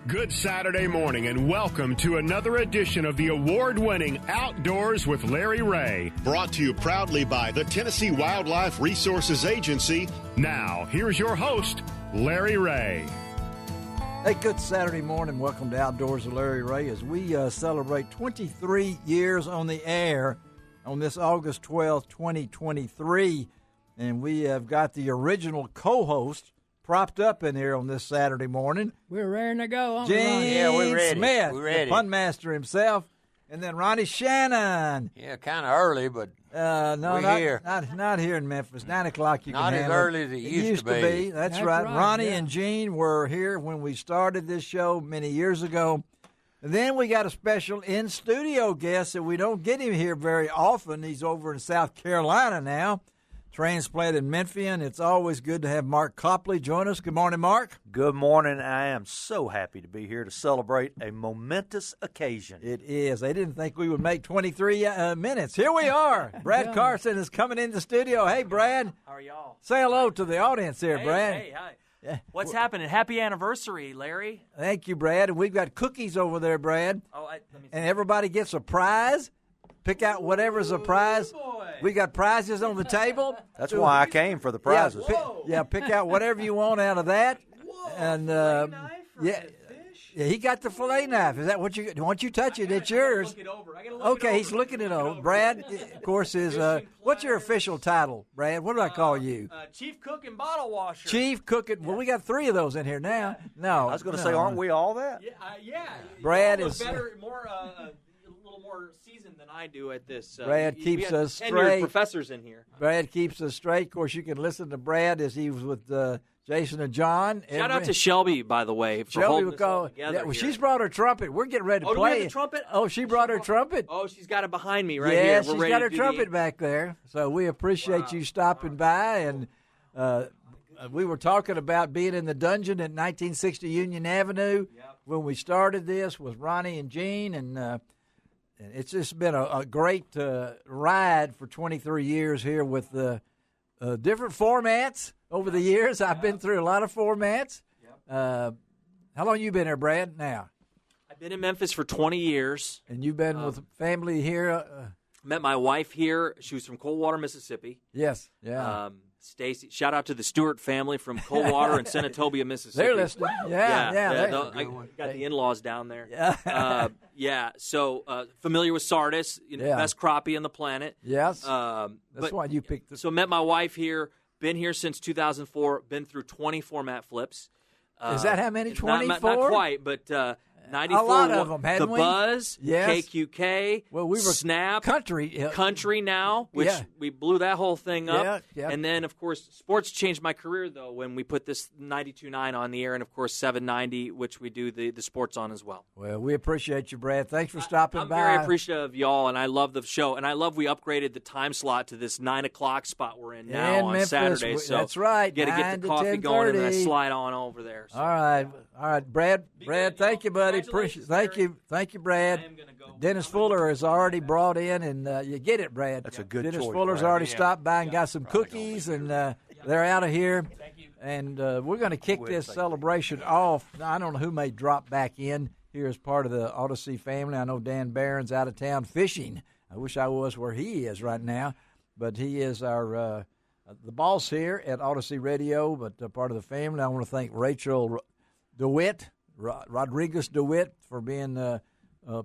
Good Saturday morning and welcome to another edition of the award-winning Outdoors with Larry Ray. Brought to you proudly by the Tennessee Wildlife Resources Agency. Now, here's your host, Larry Ray. Hey, good Saturday morning. Welcome to Outdoors with Larry Ray as we celebrate 23 years on the air on this August 12th, 2023. And we have got the original co-host propped up in here on this Saturday morning. We're raring to go, aren't Gene we? Yeah, we're ready. Smith, We're ready. the pun master himself, and then Ronnie Shannon. Yeah, kind of early, but No, we're not here. Not here in Memphis. 9 o'clock you Not can as handle early as it used to be. That's That's right. right, Ronnie yeah. and Gene were here when we started this show many years ago. And then we got a special in-studio guest that we don't get him here very often. He's over in South Carolina now, transplanted Memphian. It's always good to have Mark Copley join us. Good morning, Mark. Good morning. I am so happy to be here to celebrate a momentous occasion. It is. They didn't think we would make 23 minutes. Here we are. Brad Carson is coming in the studio. Hey, Brad. How are y'all? Say hello to the audience here, Brad. Hey, hi. Yeah. What's happening? Happy anniversary, Larry. Thank you, Brad. And we've got cookies over there, Brad. Oh, let me see. And everybody gets a prize. Pick out whatever's a prize. We got prizes on the table. That's why I came for the prizes. Pick out whatever you want out of that. And he got the fillet knife. Is that what you? Once you touch it, it's yours. Okay, he's looking it over. Brad, of course, is what's your official title, Brad? What do I call you? Chief Cook and Bottle Washer. Chief Cook. Well, we got 3 of those in here now. No, I was going to say, aren't we all that? Yeah. Brad Y'all is- look better, a little more seasoned than I do at this. Brad keeps we had us tenured straight. professors in here. Brad keeps us straight. Of course, you can listen to Brad as he was with Jason and John. Shout out to Shelby, by the way, for Shelby. holding Will this all call. together Yeah, well, here. she's brought her trumpet. We're getting ready to Oh, do we play. have the trumpet? Oh, she brought her trumpet. Oh, she's got it behind me right yeah, here. she's We're ready got to her do trumpet back there. So we appreciate you stopping by. And we were talking about being in the dungeon at 1960 Union Avenue when we started this with Ronnie and Gene. And it's just been a great ride for 23 years here with different formats over the years. I've been through a lot of formats. How long you been here, Brad, now? I've been in Memphis for 20 years. And you've been with family here? Met my wife here. She was from Coldwater, Mississippi. Yes. Yeah. Stacy, shout out to the Stewart family from Coldwater and Senatobia, Mississippi. They're listening. Yeah. I got the in-laws down there. Yeah. So familiar with Sardis, best crappie on the planet. Yes. That's why you picked this. So met my wife here. Been here since 2004. Been through 20 format flips. Is that how many? 24? Not quite, but 94. A lot of them, hadn't the we? Buzz, Yes. KQK, Well, we were Snap, country now, which we blew that whole thing up. Yeah. And then, of course, sports changed my career, though, when we put this 92.9 on the air, and, of course, 790, which we do the sports on as well. Well, we appreciate you, Brad. Thanks for stopping I'm by. very appreciative of y'all, and I love the show. And I love we upgraded the time slot to this 9 o'clock spot we're in now In on Memphis, Saturday. So that's right, Got to 9 get to the coffee going and then I 10:30. slide on over there. So. All right, Brad. good, Thank you, y'all. buddy. Congratulations, Thank you, Brad. I am gonna go. Dennis Fuller has already brought in, and you get it, Brad. That's a good Dennis choice, Fuller's Brad. already stopped by and got some cookies, and they're out of here. Thank you. And we're going to kick this celebration off. Now, I don't know who may drop back in here as part of the Odyssey family. I know Dan Barron's out of town fishing. I wish I was where he is right now, but he is our the boss here at Odyssey Radio, but part of the family. I want to thank Rachel DeWitt, Rodriguez DeWitt, for being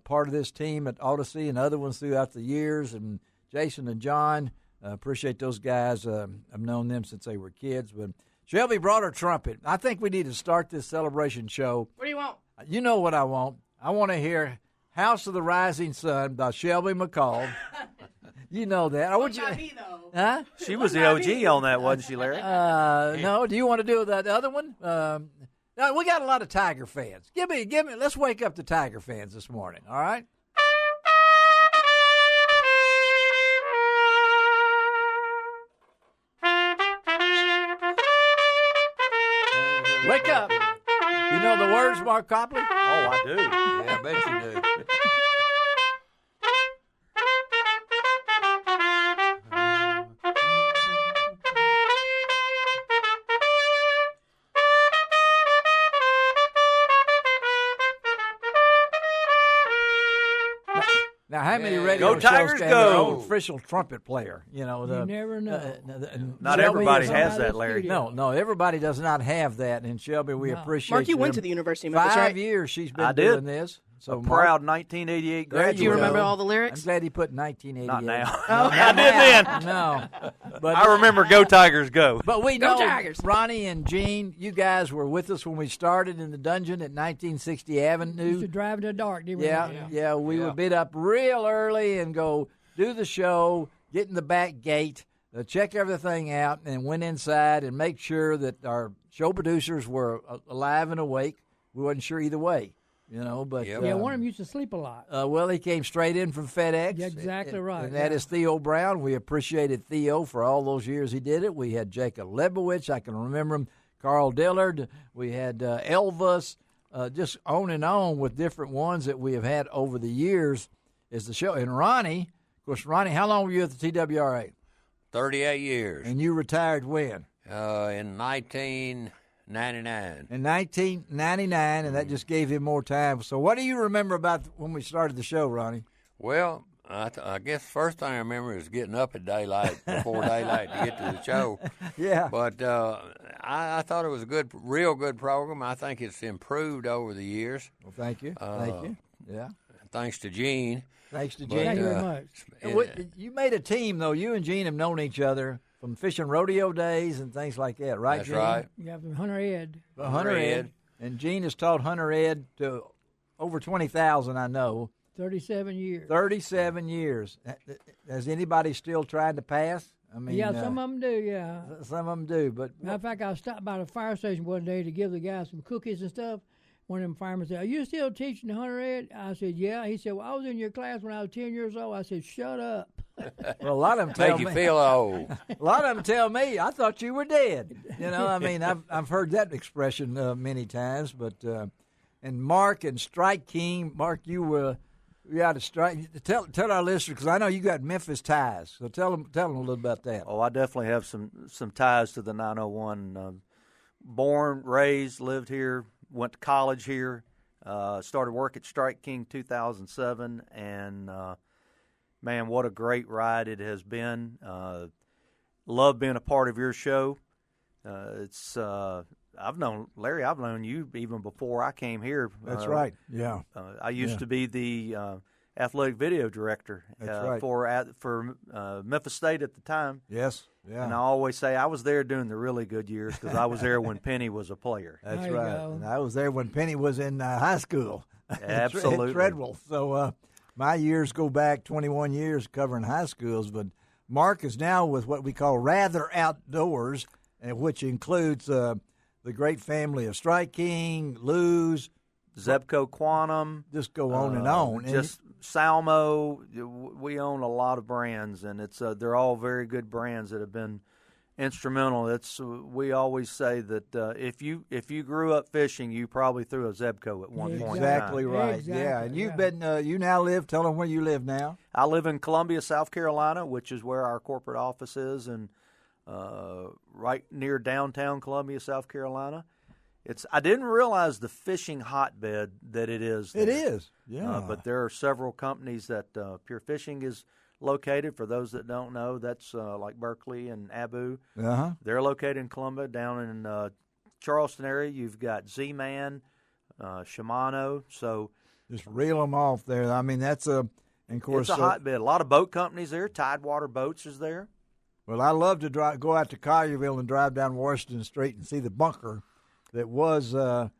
part of this team at Odyssey and other ones throughout the years, and Jason and John. Appreciate those guys. I've known them since they were kids. But Shelby brought her trumpet. I think we need to start this celebration show. What do you want? You know what I want. I want to hear House of the Rising Sun by Shelby McCall. You know that. I want you. Huh? She was the OG on that, wasn't she, Larry? No. Do you want to do that other one? No, we got a lot of Tiger fans. Give me. Let's wake up the Tiger fans this morning. All right. Wake up. You know the words, Mark Copley? Oh, I do. yeah, I bet you do. Now, how many radio Go shows Tigers, can their go! own official trumpet player? You know, You never know. Not Shelby everybody is has out of that, the Larry. studio. No, everybody does not have that. And Shelby, we No. appreciate Mark, you went them. to the University of Memphis, 5 right? years she's been I did. doing this. So A Mark, proud 1988 there graduate. Do you remember go. all the lyrics? I'm glad he put 1988. Not now. No, I did then. No, but I remember Go Tigers, go. But we Go know, Tigers. Ronnie and Gene, you guys were with us when we started in the dungeon at 1960 Used to Avenue. drive in the dark, didn't we? Yeah, we would get up real early and go do the show, get in the back gate, check everything out, and went inside and make sure that our show producers were alive and awake. We wasn't sure either way, but Yeah, one of them used to sleep a lot. well, he came straight in from FedEx. Yeah, exactly right, And that yeah. is Theo Brown. We appreciated Theo for all those years he did it. We had Jacob Lebowitz. I can remember him. Carl Dillard. We had Elvis. Just on and on with different ones that we have had over the years is the show. And Ronnie, of course, how long were you at the TWRA? 38 years. And you retired when? In 1999. In 1999, and that just gave him more time. So what do you remember about when we started the show, Ronnie? Well, I guess the first thing I remember is getting up at daylight, before daylight, to get to the show. Yeah. But I thought it was a real good program. I think it's improved over the years. Well, thank you. Thank you. Yeah. Thanks to Gene. Thanks to But, Gene. Thank you very much. And you made a team, though. You and Gene have known each other from fishing rodeo days and things like that, right, That's Gene? right. You have Hunter Ed. Hunter Ed. And Gene has taught Hunter Ed to over 20,000, I know. 37 years. 37 years. Has anybody still tried to pass? I mean, Yeah, some of them do, yeah. Some of them do, but Matter of fact, I stopped by the fire station one day to give the guys some cookies and stuff. One of them firemen said, "Are you still teaching Hunter Ed?" I said, "Yeah." He said, "Well, I was in your class when I was 10 years old." I said, "Shut up." well, a lot of them tell Make you me. feel old. A lot of them tell me, "I thought you were dead." I mean, I've heard that expression many times. But and Mark and Strike King, Mark, you out of Strike. Tell our listeners, because I know you got Memphis ties. So tell them a little about that. Oh, I definitely have some ties to the 901. Born, raised, lived here, went to college here, started work at Strike King 2007, and man, what a great ride it has been. Love being a part of your show. I've known Larry. I've known you even before I came here. That's right. Yeah. I used to be the athletic video director for Memphis State at the time. Yes. Yeah. And I always say I was there during the really good years because I was there when Penny was a player. That's There you right. go. And I was there when Penny was in high school. Absolutely. At Treadwell. So my years go back 21 years covering high schools. But Mark is now with what we call Rather Outdoors, which includes the great family of Strike King, Lou's, Zebco Quantum. just go on and on. And Just Salmo. We own a lot of brands, and they're all very good brands that have been instrumental. We always say that if you grew up fishing, you probably threw a Zebco at one point. exactly in time. right. Exactly, yeah. And you've yeah. been you now live. Tell them where you live now. I live in Columbia, South Carolina, which is where our corporate office is, and right near downtown Columbia, South Carolina. I didn't realize the fishing hotbed that it is. It there. is. Yeah. But there are several companies that Pure Fishing is located. For those that don't know, that's like Berkeley and Abu. Uh-huh. They're located in Columbia. Down in Charleston area, you've got Z-Man, Shimano. So Just reel them off there. I mean, that's and of course, it's a hotbed. A lot of boat companies there. Tidewater Boats is there. Well, I love to go out to Collierville and drive down Washington Street and see the bunker that was a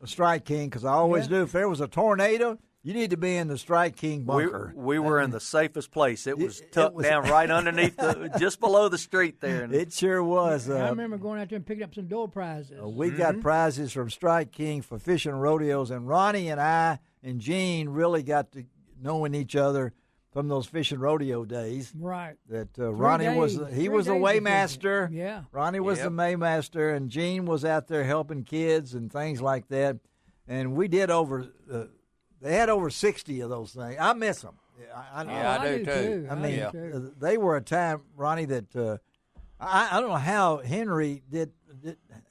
Strike King, because I always do. If there was a tornado, you need to be in the Strike King bunker. We were in the safest place. It was tucked was- down right underneath just below the street there. And It sure was. I remember going out there and picking up some door prizes. We got prizes from Strike King for fishing rodeos, and Ronnie and I and Gene really got to knowing each other from those fishing rodeo days. Right. That Ronnie was days. he 3 was the days of fishing. weighmaster. Yeah. Ronnie was the weighmaster, and Gene was out there helping kids and things like that. And we did they had over 60 of those things. I miss them. I do too. I mean, do too. they were a time, Ronnie, that I don't know how Henry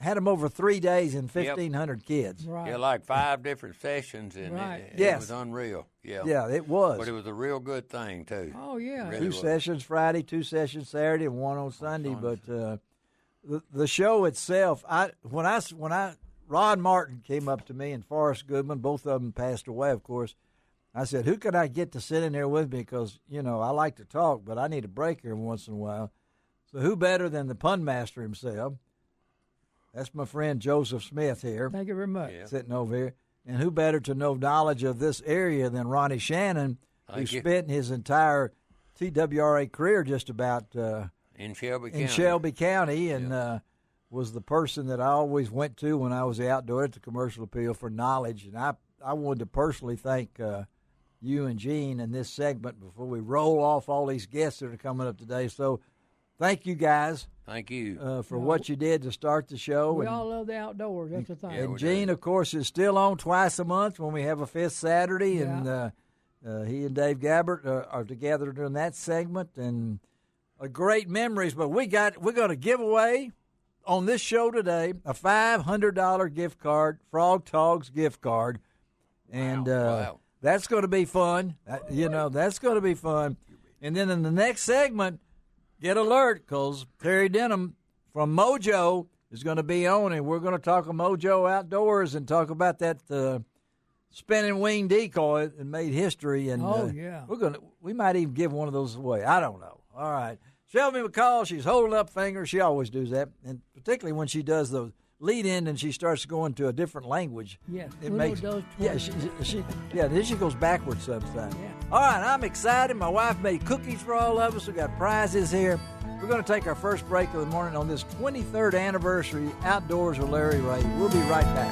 had them over 3 days and 1,500 kids. Right. Yeah, like 5 different sessions, and Right. it was unreal. Yeah. Yeah, it was. But it was a real good thing, too. Oh, yeah. Really 2 was. sessions Friday, 2 sessions Saturday, and 1 on Sunday. But the show itself, when Rod Martin came up to me and Forrest Goodman, both of them passed away, of course. I said, who could I get to sit in there with me? Because, I like to talk, but I need a break every once in a while. So who better than the pun master himself? That's my friend Joseph Smith here. Thank you very much. Sitting over here. And who better to know knowledge of this area than Ronnie Shannon, who spent his entire TWRA career just about in Shelby County, and was the person that I always went to when I was outdoor at the Commercial Appeal for knowledge. And I wanted to personally thank you and Gene in this segment before we roll off all these guests that are coming up today. So thank you, guys. Thank you. For what you did to start the show. We all love the outdoors. That's the thing. And Gene, of course, is still on twice a month when we have a 5th Saturday. Yeah. And he and Dave Gabbert are together during that segment. And great memories. But we're going to give away on this show today a $500 gift card, Frog Togs gift card. And Wow. that's going to be fun. That's going to be fun. And then in the next segment, get alert, because Terry Denham from Mojo is going to be on, and we're going to talk Mojo Outdoors and talk about that spinning wing decoy that made history. And yeah, we might even give one of those away. I don't know. All right, Shelby McCall, she's holding up fingers. She always does that, and particularly when she does the lead in and she starts going to a different language. Yeah, it makes those then she goes backwards sometimes. Yeah. All right, I'm excited. My wife made cookies for all of us. We got prizes here. We're going to take our first break of the morning on this 23rd anniversary Outdoors with Larry Ray. We'll be right back.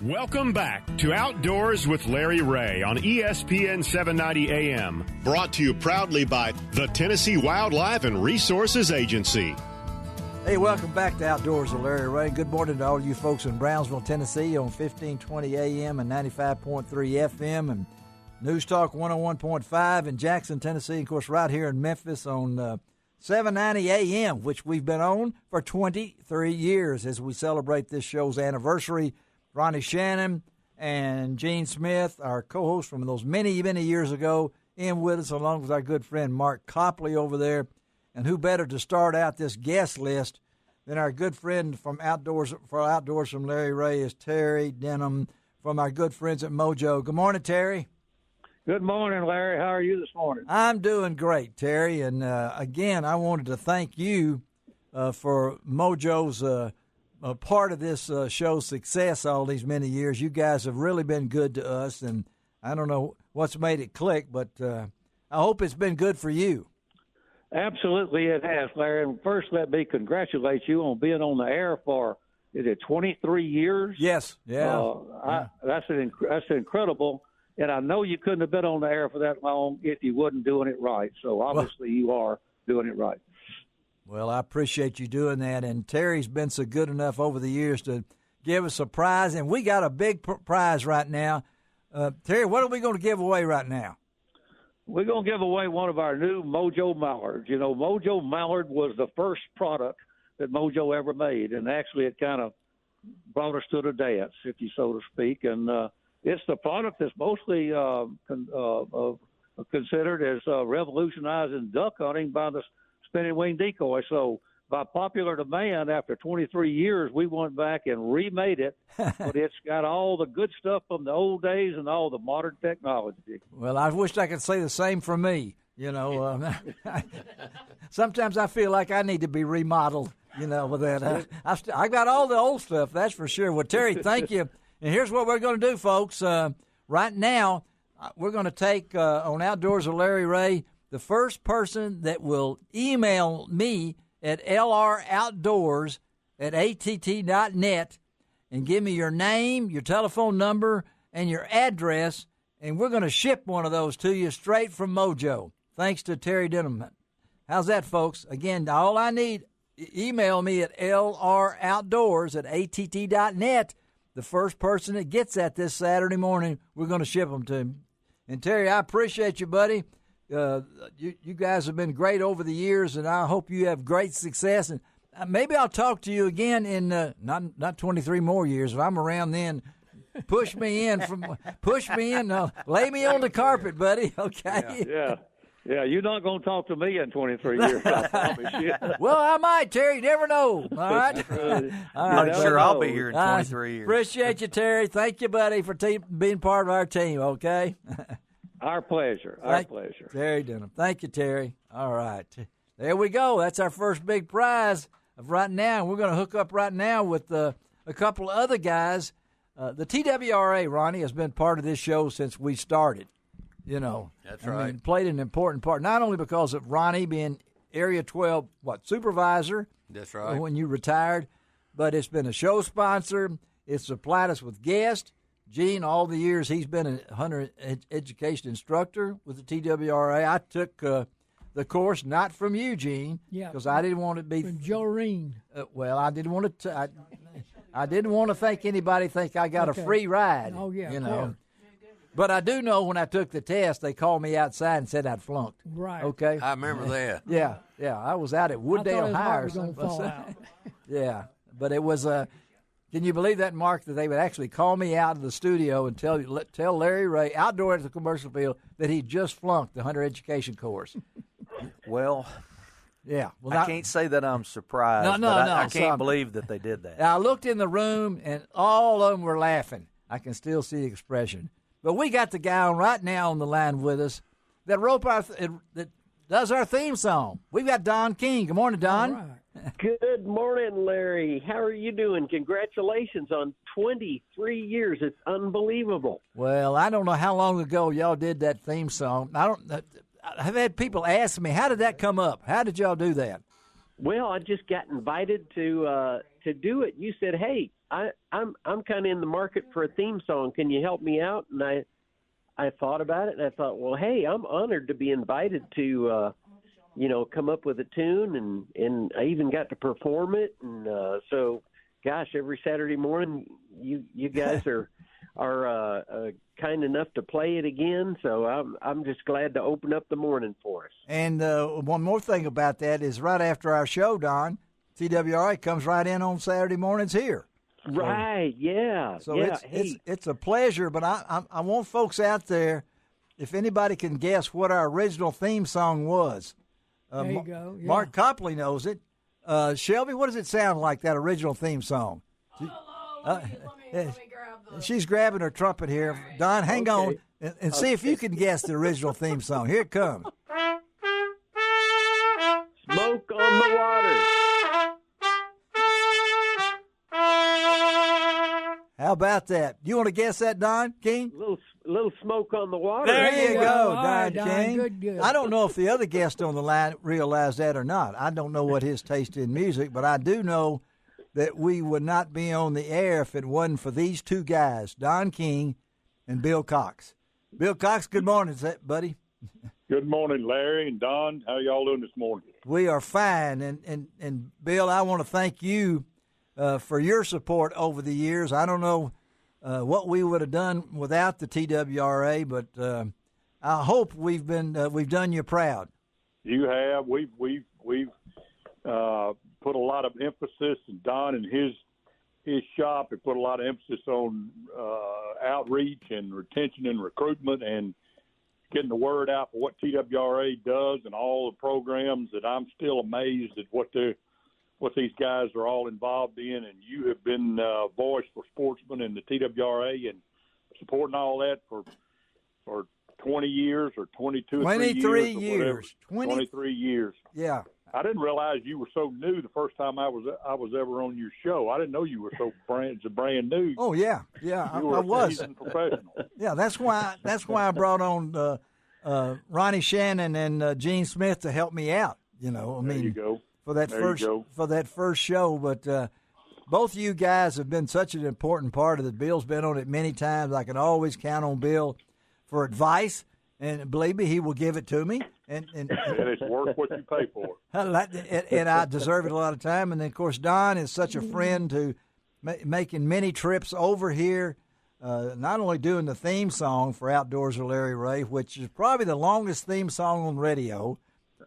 Welcome back to Outdoors with Larry Ray on ESPN 790 AM. Brought to you proudly by the Tennessee Wildlife and Resources Agency. Hey, welcome back to Outdoors with Larry Ray. Good morning to all you folks in Brownsville, Tennessee on 1520 AM and 95.3 FM and News Talk 101.5 in Jackson, Tennessee. Of course, right here in Memphis on 790 AM, which we've been on for 23 years as we celebrate this show's anniversary. Ronnie Shannon and Gene Smith, our co-hosts from those many, many years ago, in with us, along with our good friend Mark Copley over there. And who better to start out this guest list than our good friend from Outdoors from Larry Ray is Terry Denham from our good friends at Mojo. Good morning, Terry. Good morning, Larry. How are you this morning? I'm doing great, Terry. And again, I wanted to thank you for Mojo's part of this show's success all these many years. You guys have really been good to us, and I don't know what's made it click, but I hope it's been good for you. Absolutely it has, Larry. And first, let me congratulate you on being on the air for, is it 23 years? Yes. Yeah. That's incredible. And I know you couldn't have been on the air for that long if you wasn't doing it right. So obviously you are doing it right. Well, I appreciate you doing that. And Terry's been so good enough over the years to give us a prize. And we got a big prize right now. Terry, what are we going to give away right now? We're going to give away one of our new Mojo Mallards. You know, Mojo Mallard was the first product that Mojo ever made. And actually it kind of brought us to the dance, if you so to speak. And it's the product that's mostly considered as revolutionizing duck hunting by the spinning wing decoy. So by popular demand, after 23 years, we went back and remade it, but it's got all the good stuff from the old days and all the modern technology. Well, I wish I could say the same for me. You know, sometimes I feel like I need to be remodeled, you know, with that. I got all the old stuff, that's for sure. Well, Terry, thank you. And here's what we're going to do, folks. Right now, we're going to take on Outdoors with Larry Ray, the first person that will email me at lroutdoors@att.net and give me your name, your telephone number, and your address, and we're going to ship one of those to you straight from Mojo, thanks to Terry Denham. How's that, folks? Again, all I need email me at lroutdoors@att.net. The first person that gets that this Saturday morning, we're going to ship them to him. And, Terry, I appreciate you, buddy. You guys have been great over the years, and I hope you have great success. And maybe I'll talk to you again in not 23 more years. If I'm around then, push me in. Lay me on the carpet, buddy. Okay. Yeah. You're not going to talk to me in 23 years. I promise you. Well, I might, Terry. You never know. All right. I'm sure I'll be here in 23 years. Appreciate you, Terry. Thank you, buddy, for being part of our team. Okay. Our pleasure. Our pleasure. Terry Denham. Thank you, Terry. All right. There we go. That's our first big prize of right now. We're going to hook up right now with a couple of other guys. The TWRA, Ronnie, has been part of this show since we started. That's right. I mean, played an important part, not only because of Ronnie being Area 12 supervisor. That's right. When you retired, but it's been a show sponsor. It's supplied us with guests. Gene, all the years he's been a hunter education instructor with the TWRA. I took the course not from you, Gene, because I didn't want to be from Joe Reen. Well, I didn't want to. I didn't want to think anybody think I got a free ride. Oh yeah, But I do know when I took the test, they called me outside and said I'd flunked. Right. Okay. I remember that. Yeah. I was out at Wooddale High or something. Yeah, but it was can you believe that, Mark, that they would actually call me out of the studio and tell Larry Ray, outdoor at the commercial field, that he just flunked the hunter education course? Well, yeah. Well, I can't say that I'm surprised. No. I can't believe that they did that. I looked in the room, and all of them were laughing. I can still see the expression. But we got the guy on right now on the line with us that that does our theme song. We've got Don King. Good morning, Don. Right. Good morning, Larry. How are you doing? Congratulations on 23 years. It's unbelievable. Well, I don't know how long ago y'all did that theme song. I've had people ask me, how did that come up? How did y'all do that? Well, I just got invited to do it. You said, "Hey, I'm kind of in the market for a theme song. Can you help me out?" And I thought about it, and I thought, well, hey, I'm honored to be invited to come up with a tune, and I even got to perform it. And so, gosh, every Saturday morning, you guys are kind enough to play it again. So I'm just glad to open up the morning for us. And one more thing about that is right after our show, Don, TWRA comes right in on Saturday mornings here. Right, yeah. So it's a pleasure, but I want folks out there, if anybody can guess what our original theme song was. There you go. Yeah. Mark Copley knows it. Shelby, what does it sound like, that original theme song? Let me grab the... She's grabbing her trumpet here. Don, hang on and see if you can guess the original theme song. Here it comes. Smoke on the water. How about that? You want to guess that, Don King? Little smoke on the water. There you go, Don Don King. Good. I don't know if the other guest on the line realized that or not. I don't know what his taste in music, but I do know that we would not be on the air if it wasn't for these two guys, Don King and Bill Cox. Bill Cox, good morning, buddy. Good morning, Larry and Don. How y'all doing this morning? We are fine. And Bill, I want to thank you for your support over the years. I don't know what we would have done without the TWRA, but I hope we've done you proud. You have. We've put a lot of emphasis, and Don and his shop have put a lot of emphasis on outreach and retention and recruitment and getting the word out for what TWRA does and all the programs. That I'm still amazed at what these guys are all involved in, and you have been voice for sportsmen in the TWRA and supporting all that for 20 years or 22 or 23 years. 23 years. Yeah. I didn't realize you were so new the first time I was ever on your show. I didn't know you were so brand new. Oh yeah, I was. Professional. Yeah, that's why I brought on Ronnie Shannon and Gene Smith to help me out. There you go. For that first show, but both of you guys have been such an important part of it. Bill's been on it many times. I can always count on Bill for advice, and believe me, he will give it to me. And it's worth what you pay for it. And I deserve it a lot of time. And then, of course, Don is such a friend to making many trips over here, not only doing the theme song for Outdoors with Larry Ray, which is probably the longest theme song on radio.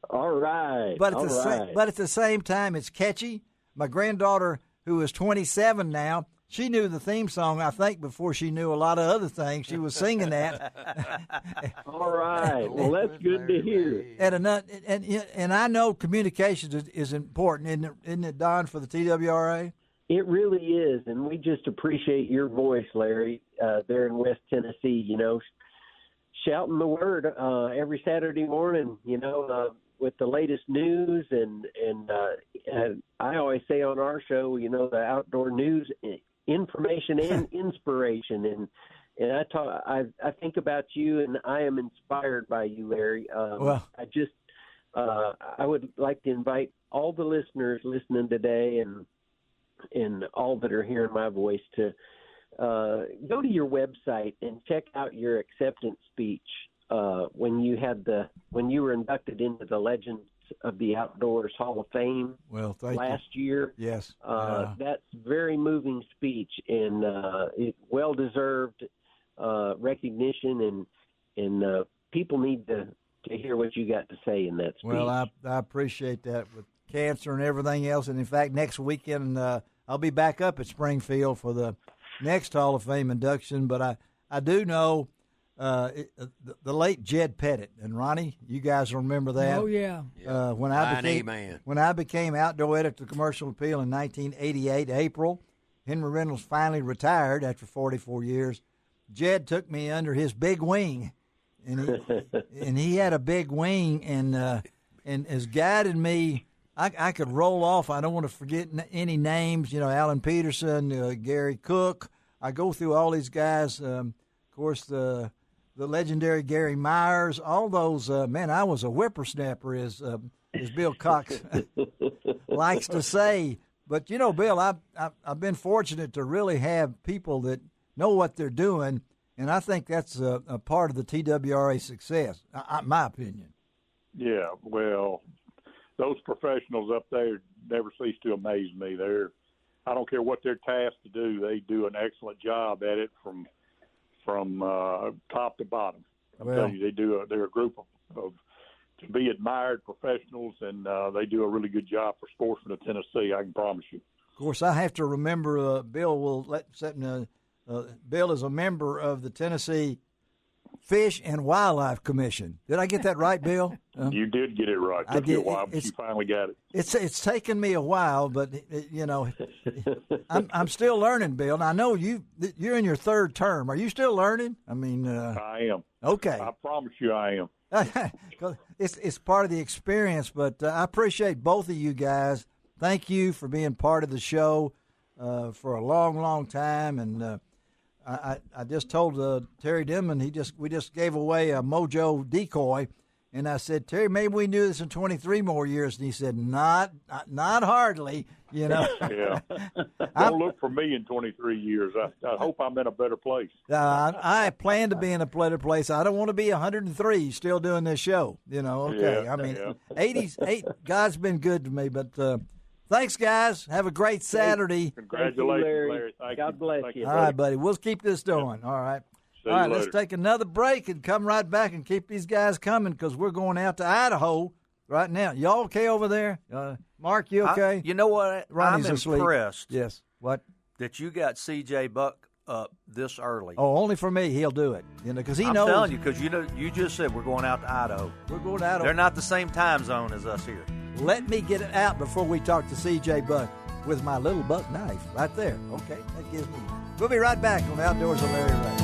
All right. But at the same time, it's catchy. My granddaughter, who is 27 now, she knew the theme song, I think, before she knew a lot of other things. She was singing that. All right. Well, that's good to hear. And I know communications is important, isn't it, Don, for the TWRA? It really is, and we just appreciate your voice, Larry, there in West Tennessee, shouting the word every Saturday morning, with the latest news. And I always say on our show, the outdoor news, information and inspiration. And I think about you, and I am inspired by you, Larry. I would like to invite all the listeners listening today and all that are hearing my voice to go to your website and check out your acceptance speech when you were inducted into the Legends of the Outdoors Hall of Fame last year. Yes. That's very moving speech, and it well-deserved recognition, and people need to hear what you got to say in that speech. Well, I appreciate that with cancer and everything else. And, in fact, next weekend I'll be back up at Springfield for the next Hall of Fame induction. But I do know the late Jed Pettit. And, Ronnie, you guys remember that? Oh, yeah. When I became outdoor editor of Commercial Appeal in 1988, April, Henry Reynolds finally retired after 44 years. Jed took me under his big wing. And he had a big wing and has guided me. I could roll off. I don't want to forget any names. Alan Peterson, Gary Cook. I go through all these guys. Of course, the legendary Gary Myers. All those. Man, I was a whippersnapper, as Bill Cox likes to say. But Bill, I've been fortunate to really have people that know what they're doing, and I think that's a part of the TWRA success. My opinion. Yeah, well, those professionals up there never cease to amaze me. I don't care what they're tasked to do; they do an excellent job at it from top to bottom. I'm telling you, they're a group of to be admired professionals, and they do a really good job for sportsmen of Tennessee. I can promise you. Of course, I have to remember. Bill Bill is a member of the Tennessee Fish and Wildlife Commission. Did I get that right, Bill? You did get it right. It took you a while, but you finally got it. It's taken me a while, but I'm still learning, Bill. And I know you're in your third term. Are you still learning? I mean, I am. Okay. I promise you, I am. It's part of the experience, but I appreciate both of you guys. Thank you for being part of the show for a long, long time, and. I just told Terry Denman we just gave away a Mojo decoy, and I said, Terry, maybe we can do this in 23 more years, and he said, not hardly, Yeah. Don't look for me in 23 years. I hope I'm in a better place. I plan to be in a better place. I don't want to be 103 still doing this show. Okay. Yeah, I mean, 88. God's been good to me, but. Thanks, guys. Have a great Saturday. Congratulations, Larry. Thank God you. bless Thank you. All right, buddy. We'll keep this going. All right. See All right, you let's later. take another break and come right back and keep these guys coming because we're going out to Idaho right now. Y'all okay over there? Mark, you okay? You know what? Ronnie's I'm asleep. impressed. Yes. What? That you got C.J. Buck up this early. Oh, only for me. He'll do it. Because he I'm knows. I'm telling you, because you just said we're going out to Idaho. We're going to Idaho. They're not the same time zone as us here. Let me get it out before we talk to C.J. Buck with my little buck knife right there. Okay, that gives me. We'll be right back on Outdoors with Larry Ray.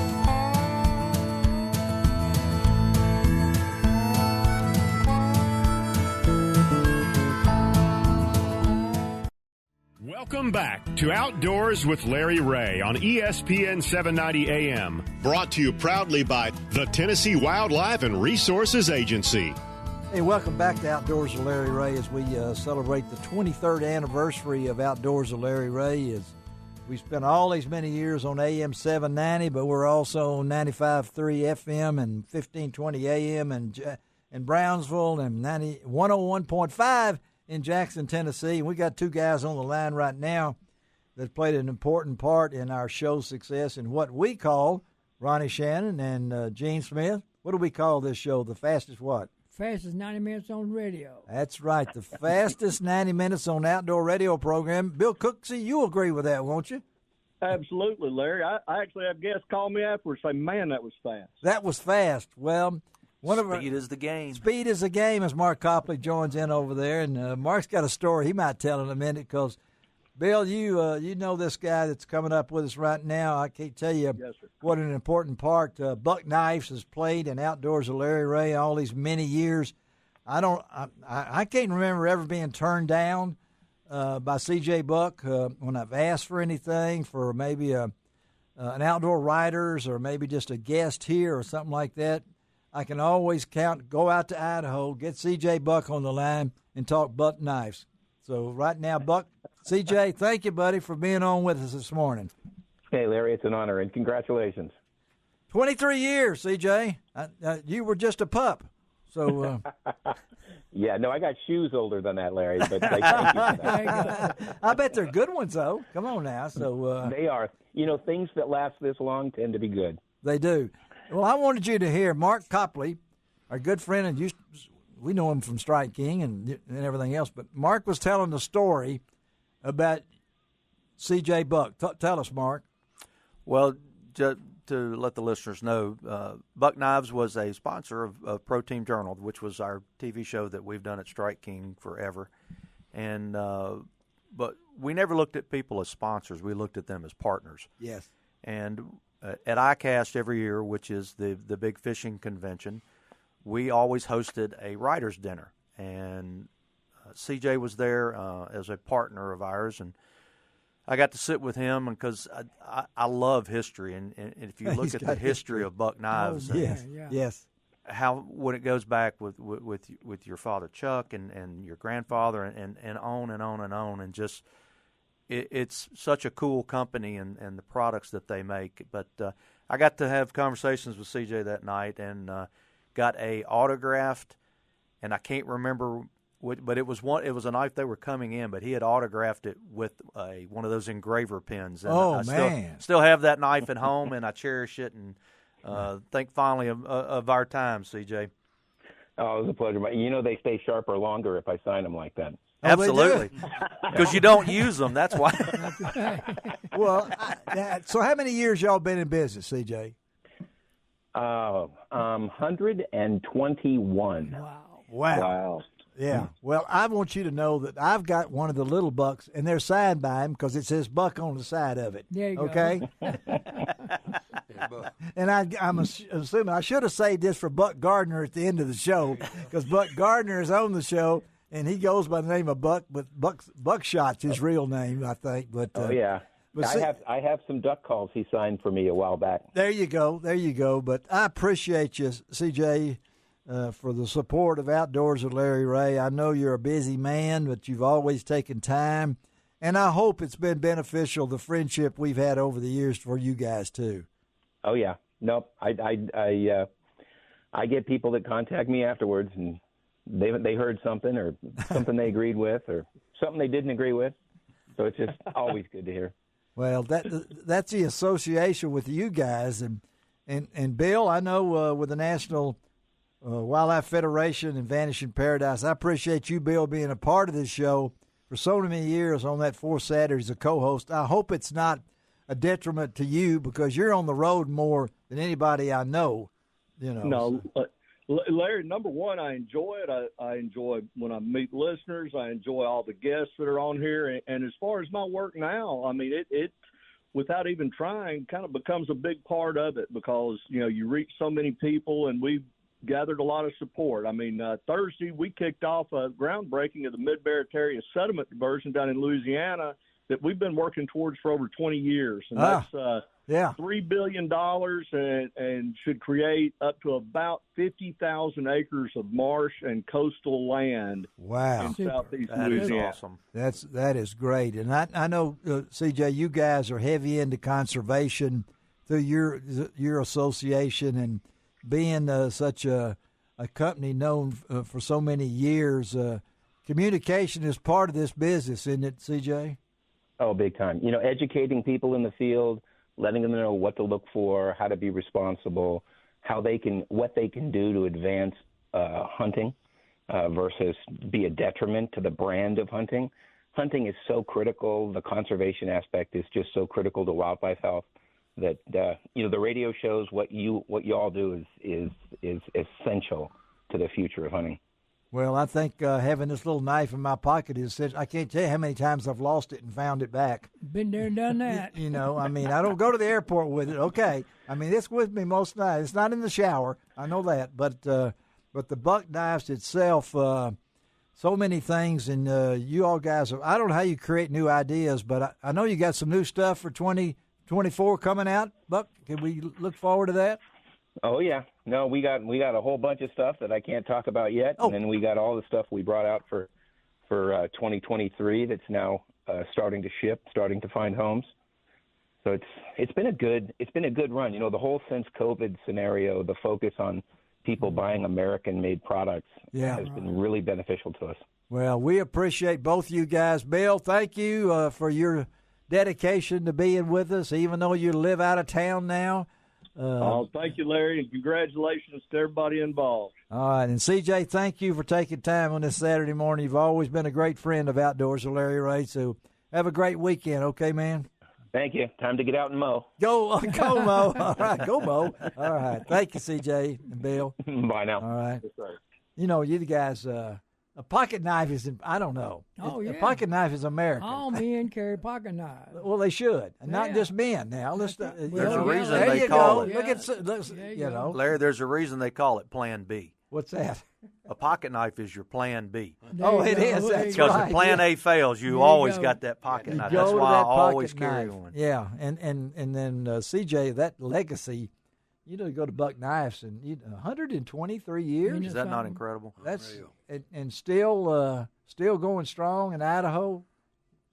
Welcome back to Outdoors with Larry Ray on ESPN 790 AM. Brought to you proudly by the Tennessee Wildlife and Resources Agency. Hey, welcome back to Outdoors with Larry Ray as we celebrate the 23rd anniversary of Outdoors with Larry Ray. As We spent all these many years on AM 790, but we're also on 95.3 FM and 1520 AM in Brownsville and 101.5 in Jackson, Tennessee. And we got two guys on the line right now that played an important part in our show's success in what we call, Ronnie Shannon and Gene Smith, what do we call this show? The fastest what? Fastest 90 minutes on radio. That's right, the fastest 90 minutes on outdoor radio program. Bill Cooksey, you agree with that, won't you? Absolutely, Larry. I actually have guests call me afterwards and say, man, that was fast. That was fast. Well, speed is the game. Speed is the game, as Mark Copley joins in over there. And Mark's got a story he might tell in a minute because, Bill, you know this guy that's coming up with us right now. I can't tell you what an important part Buck Knives has played in Outdoors of Larry Ray all these many years. I can't remember ever being turned down by C.J. Buck when I've asked for anything, for maybe an outdoor writers or maybe just a guest here or something like that. I can always go out to Idaho, get C.J. Buck on the line, and talk Buck Knives. So right now, Buck, C.J., thank you, buddy, for being on with us this morning. Hey, Larry, it's an honor, and congratulations. 23 years, C.J. You were just a pup. So. Yeah, no, I got shoes older than that, Larry, but thank you for that. I bet they're good ones, though. Come on now. So they are. You know, things that last this long tend to be good. They do. Well, I wanted you to hear Mark Copley, our good friend, and we know him from Strike King and everything else, but Mark was telling the story about C.J. Buck. Tell us, Mark. Well, to let the listeners know, Buck Knives was a sponsor of Pro Team Journal, which was our TV show that we've done at Strike King forever. And but we never looked at people as sponsors. We looked at them as partners. Yes. And at ICAST every year, which is the big fishing convention, we always hosted a writer's dinner. And CJ was there as a partner of ours, and I got to sit with him because I love history. And if you look at the history of Buck Knives, yes, how when it goes back with your father Chuck and your grandfather and on and on and on, and just it's such a cool company and the products that they make. But I got to have conversations with CJ that night and got a autographed, and I can't remember but it was a knife they were coming in, but he had autographed it with one of those engraver pens. And I still have that knife at home, and I cherish it and think fondly of our time, CJ. Oh, it was a pleasure. You know they stay sharper longer if I sign them like that. Absolutely, because you don't use them. That's why. Well, so how many years y'all been in business, CJ? 121. Wow. Yeah. Well, I want you to know that I've got one of the little bucks, and they're signed by him because it says Buck on the side of it. There you go. And I'm assuming I should have saved this for Buck Gardner at the end of the show because Buck Gardner is on the show, and he goes by the name of Buck, but Buckshot's his real name, I think. But yeah. But I have some duck calls he signed for me a while back. There you go. But I appreciate you, CJ, for the support of Outdoors with Larry Ray. I know you're a busy man, but you've always taken time, and I hope it's been beneficial, the friendship we've had over the years for you guys too. Oh yeah, nope. I get people that contact me afterwards, and they heard something or something they agreed with or something they didn't agree with. So it's just always good to hear. Well, that's the association with you guys, and Bill, I know with the National Wildlife Federation and Vanishing Paradise, I appreciate you, Bill, being a part of this show for so many years on that Fourth Saturday as a co-host. I hope it's not a detriment to you because you're on the road more than anybody I know. You know. No, Larry, number one, I enjoy it. I enjoy when I meet listeners. I enjoy all the guests that are on here. And as far as my work now, I mean, it without even trying, kind of becomes a big part of it because, you know, you reach so many people and we've gathered a lot of support. I mean, Thursday we kicked off a groundbreaking of the Mid-Barataria sediment diversion down in Louisiana that we've been working towards for over 20 years. And Yeah. $3 billion and should create up to about 50,000 acres of marsh and coastal land Wow. in southeast That is Louisiana. awesome. That is great. And I know, CJ, you guys are heavy into conservation through your association and being such a company known for so many years. Communication is part of this business, isn't it, CJ? Oh, big time. Educating people in the field, letting them know what to look for, how to be responsible, what they can do to advance hunting versus be a detriment to the brand of hunting. Hunting is so critical. The conservation aspect is just so critical to wildlife health that the radio shows what you all do is essential to the future of hunting. Well, I think having this little knife in my pocket I can't tell you how many times I've lost it and found it back. Been there and done that. I don't go to the airport with it. Okay. It's with me most nights. It's not in the shower. I know that. But the buck knives itself, so many things. And you all guys, I don't know how you create new ideas, but I know you got some new stuff for 2024 coming out. Buck, can we look forward to that? Oh yeah, no, we got a whole bunch of stuff that I can't talk about yet, and then we got all the stuff we brought out for 2023 that's now starting to ship, starting to find homes. So it's been a good run. The whole since COVID scenario, the focus on people buying American-made products has been really beneficial to us. Well, we appreciate both you guys. Bill, thank you for your dedication to being with us, even though you live out of town now. Thank you, Larry, and congratulations to everybody involved. All right, and CJ, thank you for taking time on this Saturday morning. You've always been a great friend of Outdoors with Larry Ray, so have a great weekend, okay, man? Thank you. Time to get out and mow. Go mow. All right, go mow. All right, thank you, CJ and Bill. Bye now. All right. You guys, a pocket knife is, I don't know. Oh, yeah. A pocket knife is American. All men carry pocket knives. Well, they should. And not just men now. There's a reason they call it. Larry, there's a reason they call it Plan B. What's that? A pocket knife is your Plan B. It is. That's because right. if Plan A fails, you always got that pocket knife. That's why I always carry one. Yeah, and then CJ, that legacy. Go to Buck Knives and 123 years. Is that not incredible? That's and still going strong in Idaho.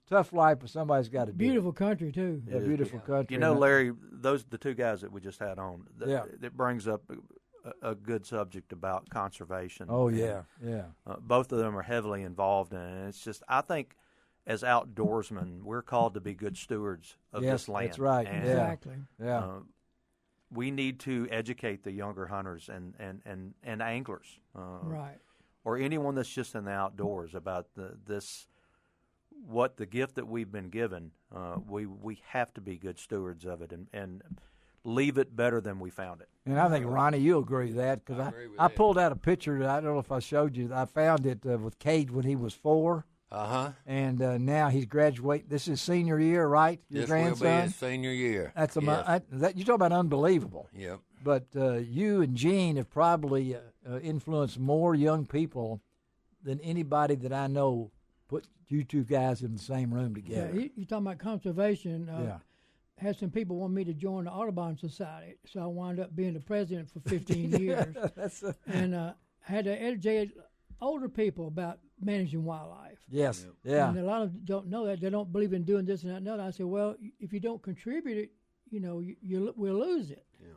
Tough life, but somebody's got to do it. Beautiful country too. Yeah, beautiful country. Larry, the two guys that we just had on. It brings up a good subject about conservation. Oh yeah. Both of them are heavily involved in it. It's just I think as outdoorsmen, we're called to be good stewards of this land. That's right. And, exactly. We need to educate the younger hunters and anglers, right, or anyone that's just in the outdoors about the gift that we've been given. We have to be good stewards of it and leave it better than we found it. And I think Ronnie, you'll agree with that because I pulled out a picture. I don't know if I showed you. I found it with Cade when he was 4. And now he's graduating. This is senior year, right? Your grandson? Will be his senior year. That's you talk about unbelievable. Yep. But you and Gene have probably influenced more young people than anybody that I know. Put you two guys in the same room together. Yeah, you talking about conservation? Had some people want me to join the Audubon Society, so I wound up being the president for 15 years. And had to educate older people about managing wildlife. Yes, yeah. And a lot of them don't know that. They don't believe in doing this and that and that. I said, well, if you don't contribute it, we'll lose it. Yeah.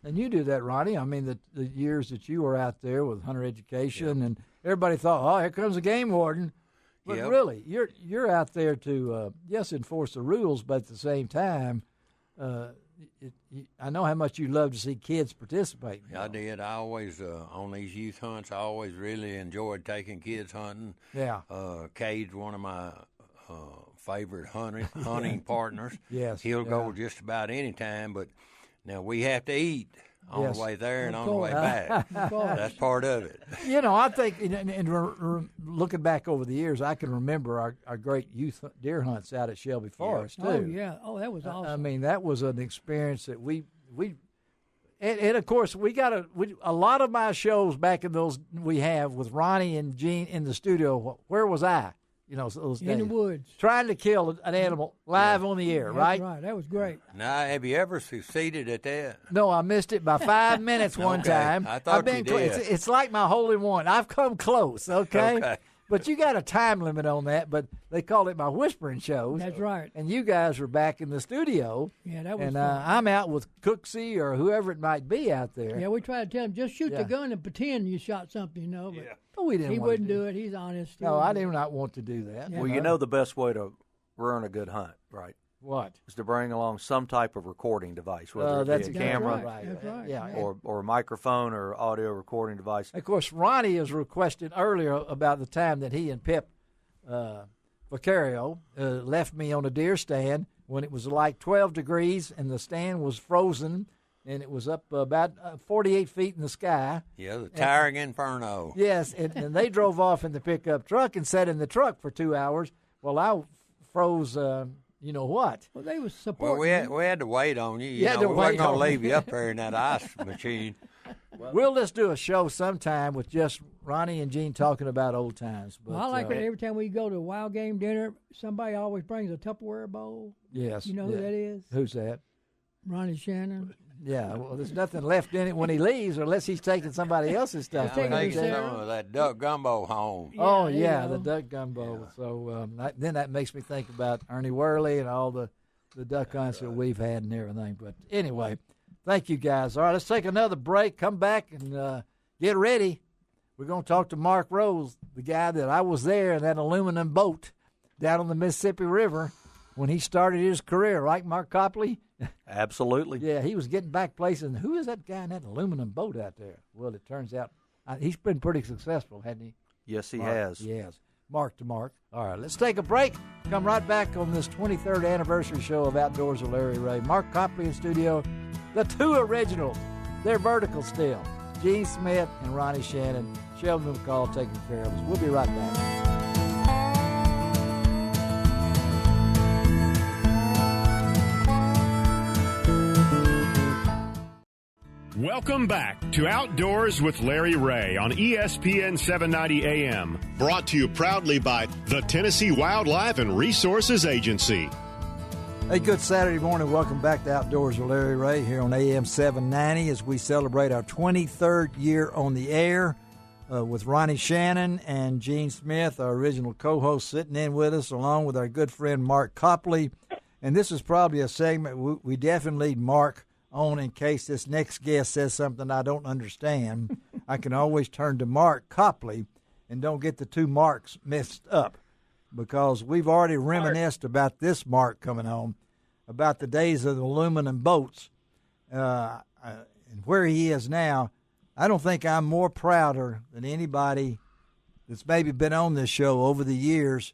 And you do that, Ronnie. I mean, the years that you were out there with hunter education, and everybody thought, oh, here comes a game warden. But really, you're out there to, enforce the rules, but at the same time, I know how much you love to see kids participate. Yeah, I did. I always, on these youth hunts, I always really enjoyed taking kids hunting. Yeah. Cade's one of my favorite hunting partners. Yes. He'll go just about any time, but now we have to eat on the way there and on the way back. That's part of it. I think, and looking back over the years, I can remember our great youth deer hunts out at Shelby Forest, too. Oh, yeah. Oh, that was awesome. I mean, that was an experience that we and of course, a lot of my shows back in those we have with Ronnie and Gene in the studio, where was I? those days. In the woods. Trying to kill an animal live on the air, right? That's right. That was great. Now, have you ever succeeded at that? No, I missed it by 5 minutes one time. I thought you did. It's like my hole in one. I've come close, okay? But you got a time limit on that, but they call it my whispering shows. That's right. And you guys are back in the studio. Yeah, that was and fun. I'm out with Cooksey or whoever it might be out there. Yeah, we tried to tell him, just shoot the gun and pretend you shot something, But we didn't he wouldn't do it. He's honest. No, I do not want to do that. Yeah. Well, the best way to run a good hunt, right? What? Is to bring along some type of recording device, whether it be a camera or a microphone or audio recording device. Of course, Ronnie has requested earlier about the time that he and Pip Vacario left me on a deer stand when it was like 12 degrees and the stand was frozen and it was up about 48 feet in the sky. Yeah, the towering inferno. Yes, and they drove off in the pickup truck and sat in the truck for 2 hours while I froze... you know what? Well, they was supporting. Well, we had to wait on you. We wasn't going to leave you up there in that ice machine. We'll just do a show sometime with just Ronnie and Gene talking about old times. But, I like it every time we go to a wild game dinner, somebody always brings a Tupperware bowl. Yes. You know who that is? Who's that? Ronnie Shannon. Yeah, well, there's nothing left in it when he leaves unless he's taking somebody else's stuff. I'm taking some of that duck gumbo home. Oh, yeah, the duck gumbo. Yeah. So then that makes me think about Ernie Worley and all the duck hunts that we've had and everything. But anyway, thank you, guys. All right, let's take another break. Come back and get ready. We're going to talk to Mark Rose, the guy that I was there in that aluminum boat down on the Mississippi River when he started his career, right, Mark Copley? Absolutely. Yeah, he was getting back places. Who is that guy in that aluminum boat out there? Well, it turns out he's been pretty successful, hasn't he? Yes, he has. Yes. Mark to Mark. All right, let's take a break. Come right back on this 23rd anniversary show of Outdoors with Larry Ray. Mark Copley in studio. The two originals. They're vertical still. Gene Smith and Ronnie Shannon. Sheldon McCall taking care of us. We'll be right back. Welcome back to Outdoors with Larry Ray on ESPN 790 AM. Brought to you proudly by the Tennessee Wildlife and Resources Agency. Hey, good Saturday morning. Welcome back to Outdoors with Larry Ray here on AM 790 as we celebrate our 23rd year on the air with Ronnie Shannon and Gene Smith, our original co-host, sitting in with us along with our good friend Mark Copley. And this is probably a segment we definitely need Mark on in case this next guest says something I don't understand. I can always turn to Mark Copley and don't get the two Marks mixed up because we've already reminisced about this Mark coming home, about the days of the aluminum boats and where he is now. I don't think I'm more prouder than anybody that's maybe been on this show over the years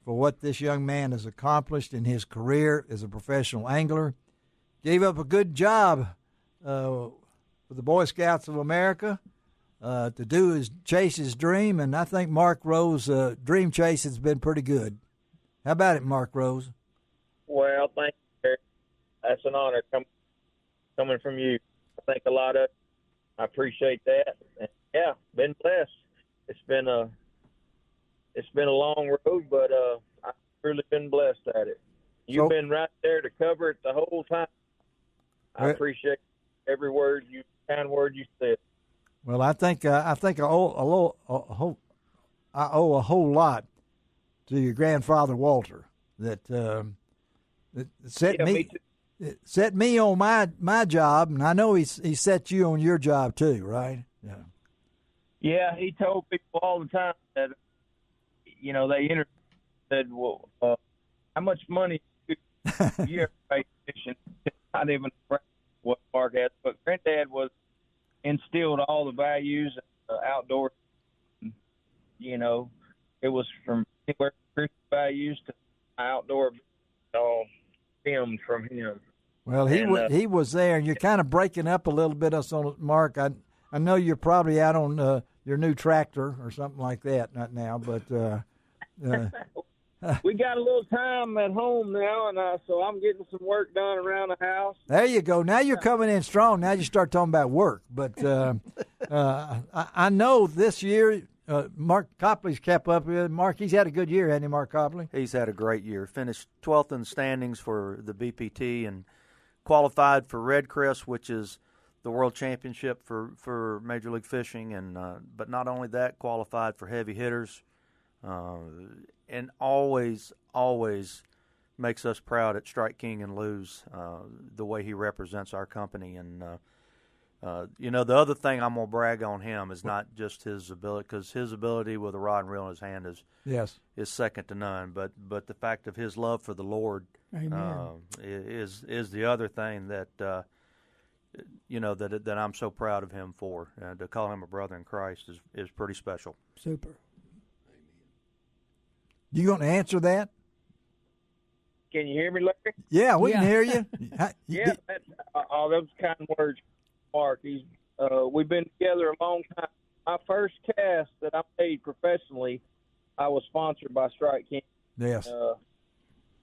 for what this young man has accomplished in his career as a professional angler. Gave up a good job with the Boy Scouts of America to chase his dream, and I think Mark Rose' dream chase has been pretty good. How about it, Mark Rose? Well, thank you. That's an honor coming from you. I think a lot of I appreciate that. And yeah, been blessed. It's been a long road, but I've really been blessed at it. You've been right there to cover it the whole time. I appreciate every kind word you said. Well, I think I owe a whole lot to your grandfather Walter that set me on my job, and I know he set you on your job too, right? Yeah. Yeah, he told people all the time that they said, "Well, how much money do you ever pay fishing?" Not even what Mark had, but Granddad instilled all the values of outdoor. It was from anywhere Christian values to outdoor, all stemmed from him. Well, he was there, and you're kind of breaking up a little bit, Mark. I know you're probably out on your new tractor or something like that, not now, but. We got a little time at home now, and so I'm getting some work done around the house. There you go. Now you're coming in strong. Now you start talking about work. But I know this year Mark Copley's kept up with. Mark, he's had a good year, hasn't he, Mark Copley? He's had a great year. Finished 12th in the standings for the BPT and qualified for Red Crest, which is the World Championship for Major League Fishing. And but not only that, qualified for heavy hitters, and always makes us proud at Strike King and Lou's the way he represents our company. And the other thing I'm going to brag on him is not just his ability, because his ability with a rod and reel in his hand is second to none. But the fact of his love for the Lord is the other thing that that I'm so proud of him for. To call him a brother in Christ is pretty special. Super. You going to answer that? Can you hear me, Larry? Yeah, we can hear you. Yeah, all those kind words, Mark. We've been together a long time. My first cast that I made professionally, I was sponsored by Strike King. Yes.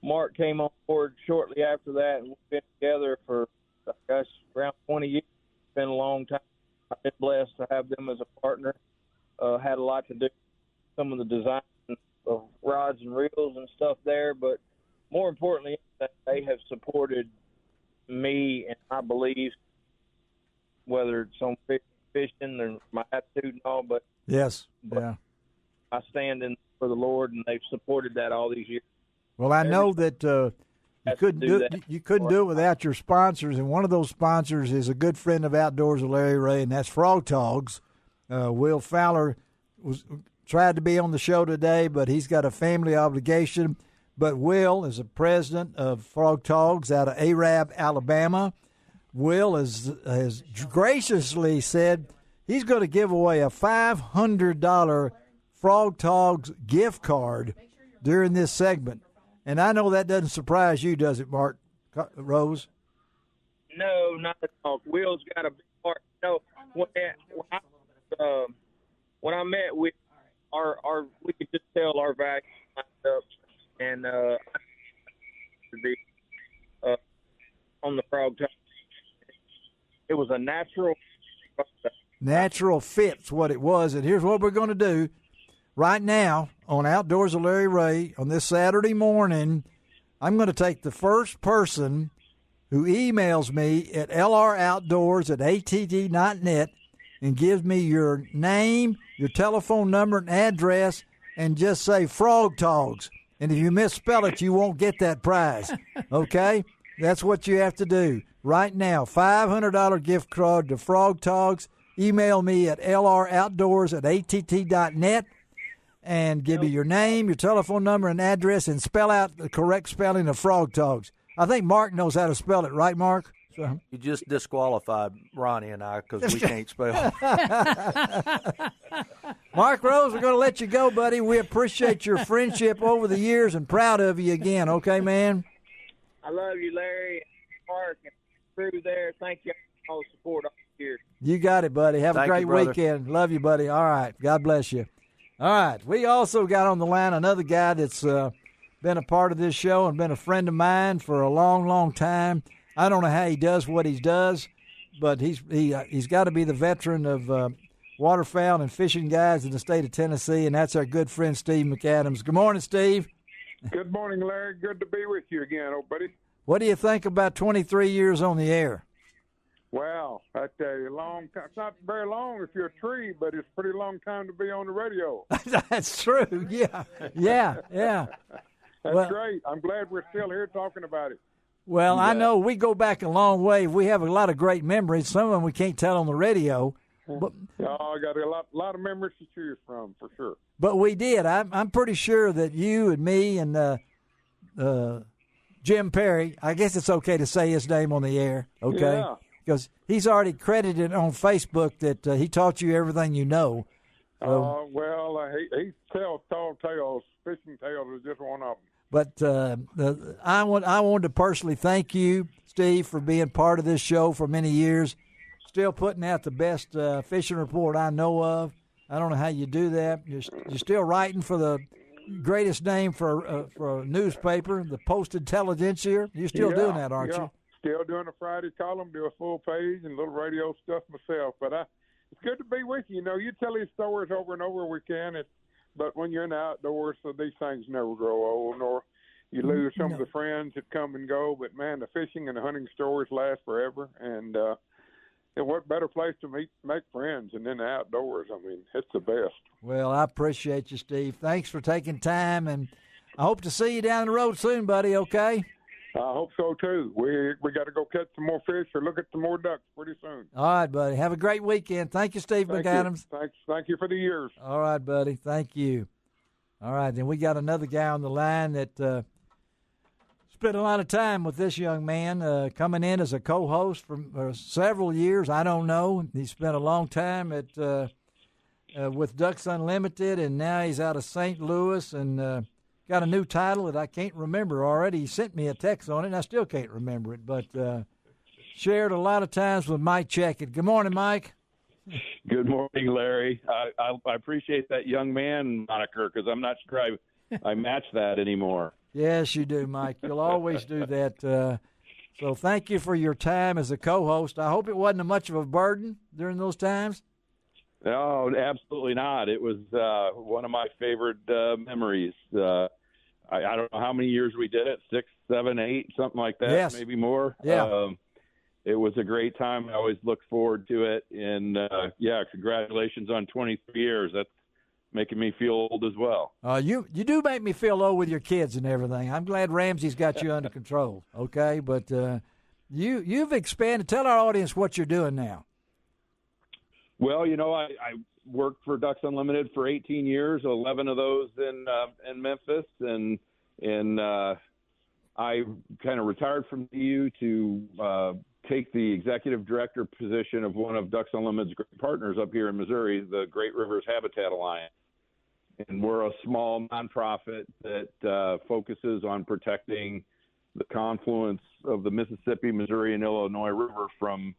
Mark came on board shortly after that, and we've been together for, I guess, around 20 years. It's been a long time. I've been blessed to have them as a partner. Had a lot to do with some of the design of rods and reels and stuff there, but more importantly, they have supported me and my beliefs, whether it's on fishing and my attitude and all. But I stand in for the Lord, and they've supported that all these years. Well, I know that you couldn't do it without your sponsors, and one of those sponsors is a good friend of Outdoors of Larry Ray, and that's Frog Togs. Will Fowler tried to be on the show today, but he's got a family obligation. But Will is the president of Frog Togs out of Arab, Alabama. Will has graciously said he's going to give away a $500 Frog Togs gift card during this segment. And I know that doesn't surprise you, does it, Mark Rose? No, not at all. Will's got a big part. No, when I met with we could just tell our values lined up. And to be on the Frog Togs. It was a natural fit's what it was. And here's what we're going to do right now on Outdoors of Larry Ray on this Saturday morning. I'm going to take the first person who emails me at lroutdoors@att.net and gives me your name, your telephone number, and address, and just say Frog Togs. And if you misspell it, you won't get that prize. Okay? That's what you have to do. Right now, $500 gift card to Frog Togs. Email me at lroutdoors@att.net and give me your name, your telephone number, and address, and spell out the correct spelling of Frog Togs. I think Mark knows how to spell it, right, Mark? So. You just disqualified Ronnie and I because we can't spell. Mark Rose, we're going to let you go, buddy. We appreciate your friendship over the years and proud of you again. Okay, man? I love you, Larry, and Mark, and crew there. Thank you for all the support all year. You got it, buddy. Have a great weekend. Love you, buddy. All right. God bless you. All right. We also got on the line another guy that's been a part of this show and been a friend of mine for a long, long time. I don't know how he does what he does, but he's got to be the veteran of waterfowl and fishing guys in the state of Tennessee, and that's our good friend Steve McAdams. Good morning, Steve. Good morning, Larry. Good to be with you again, old buddy. What do you think about 23 years on the air? Well, that's a long time. It's not very long if you're a tree, but it's a pretty long time to be on the radio. That's true. Yeah. That's great. I'm glad we're still here talking about it. Well, I know we go back a long way. We have a lot of great memories. Some of them we can't tell on the radio. But, I got a lot of memories to choose from, for sure. But we did. I'm pretty sure that you and me and Jim Perry, I guess it's okay to say his name on the air, okay? Yeah. Because he's already credited on Facebook that he taught you everything you know. He tells tall tales. Fishing tales is just one of them. But I wanted to personally thank you, Steve, for being part of this show for many years. Still putting out the best fishing report I know of. I don't know how you do that. You're still writing for the greatest name for a newspaper, the Post-Intelligencer. You're still doing that, aren't you? Still doing a Friday column, do a full page and a little radio stuff myself. But it's good to be with you. You know, you tell these stories over and over we can, but when you're in the outdoors, so these things never grow old, nor you lose some of the friends that come and go. But, man, the fishing and the hunting stories last forever. And what better place to make friends than in the outdoors? I mean, it's the best. Well, I appreciate you, Steve. Thanks for taking time, and I hope to see you down the road soon, buddy, okay? I hope so, too. We got to go catch some more fish or look at some more ducks pretty soon. All right, buddy. Have a great weekend. Thank you, Steve McAdams. Thank you for the years. All right, buddy. Thank you. All right, then we got another guy on the line that spent a lot of time with this young man, coming in as a co-host for several years. I don't know. He spent a long time with Ducks Unlimited, and now he's out of St. Louis and got a new title that I can't remember already. He sent me a text on it, and I still can't remember it, but shared a lot of times with Mike Checkett. Good morning, Mike. Good morning, Larry. I appreciate that young man moniker because I'm not sure I match that anymore. Yes, you do, Mike. You'll always do that. So thank you for your time as a co-host. I hope it wasn't much of a burden during those times. No, absolutely not. It was one of my favorite memories. I don't know how many years we did it, 6, 7, 8, something like that, yes. Maybe more. Yeah. It was a great time. I always look forward to it. And, congratulations on 23 years. That's making me feel old as well. You do make me feel old with your kids and everything. I'm glad Ramsey's got you under control, okay? But you've expanded. Tell our audience what you're doing now. Well, I worked for Ducks Unlimited for 18 years, 11 of those in Memphis, and I kind of retired from DU to take the executive director position of one of Ducks Unlimited's great partners up here in Missouri, the Great Rivers Habitat Alliance. And we're a small nonprofit that focuses on protecting the confluence of the Mississippi, Missouri, and Illinois River from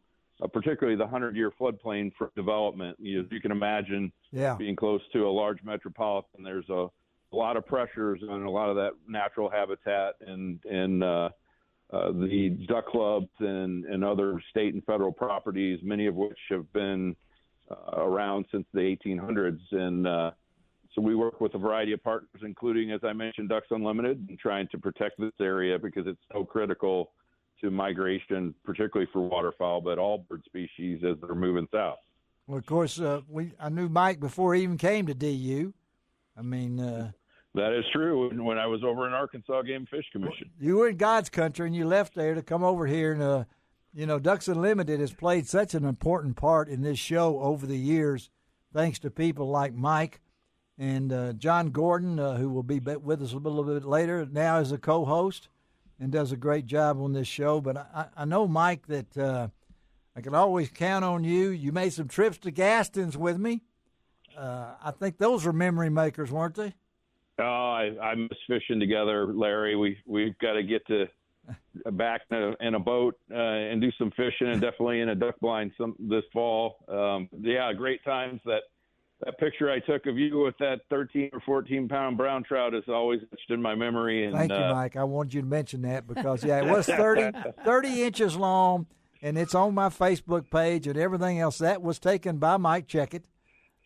particularly the 100-year floodplain for development. As you can imagine, being close to a large metropolitan, there's a lot of pressures on a lot of that natural habitat and the duck clubs and other state and federal properties, many of which have been around since the 1800s. And so we work with a variety of partners, including, as I mentioned, Ducks Unlimited, and trying to protect this area because it's so critical to migration, particularly for waterfowl, but all bird species as they're moving south. Well, of course, I knew Mike before he even came to DU. I mean, that is true. When I was over in Arkansas Game and Fish Commission, you were in God's country and you left there to come over here. And Ducks Unlimited has played such an important part in this show over the years, thanks to people like Mike and John Gordon, who will be with us a little bit later. Now as a co-host. And does a great job on this show. But I know, Mike, that I can always count on you. You made some trips to Gaston's with me. I think those were memory makers, weren't they? Oh, I miss fishing together, Larry. We've got to get back in a boat and do some fishing, and definitely in a duck blind this fall. Great times. That picture I took of you with that 13 or 14-pound brown trout is always etched in my memory. And, thank you, Mike. I wanted you to mention that because, it was 30 inches long, and it's on my Facebook page and everything else. That was taken by Mike Checkett.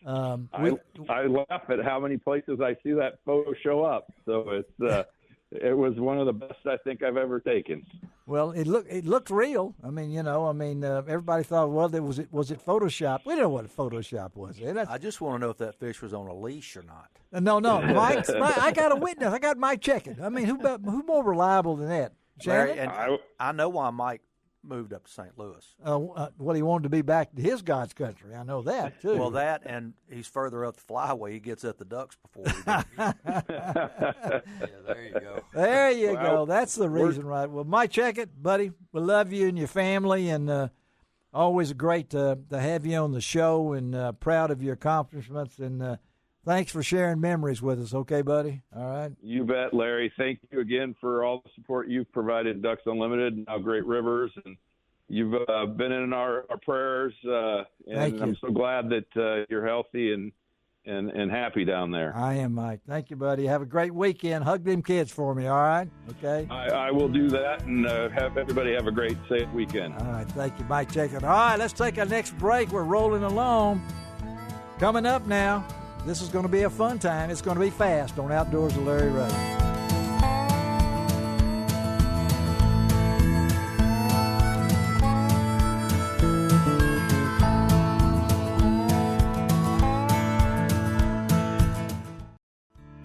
I laugh at how many places I see that photo show up. So it was one of the best I think I've ever taken. Well, it looked real. I mean, everybody thought, well, was it Photoshop? We don't know what Photoshop was. I just want to know if that fish was on a leash or not. No, Mike. I got a witness. I got Mike Checkett. I mean, who more reliable than that? Larry, and I know why Mike moved up to St. Louis. Well, he wanted to be back to his God's country. I know that, too. Well, that, and he's further up the flyway. He gets at the ducks before we do. There you go. There you go. That's the reason, right? Well, Mike Checkett, buddy, we love you and your family, and always great to have you on the show, and proud of your accomplishments, and thanks for sharing memories with us, okay, buddy? All right. You bet, Larry. Thank you again for all the support you've provided Ducks Unlimited, now Great Rivers, and you've been in our prayers, and I'm so glad that you're healthy and and happy down there. I am, Mike. Thank you, buddy. Have a great weekend. Hug them kids for me, all right? Okay? I will do that, and have everybody have a great, safe weekend. All right. Thank you, Mike Jacob. All right, let's take our next break. We're rolling along. Coming up now, this is going to be a fun time. It's going to be fast on Outdoors with Larry Ray.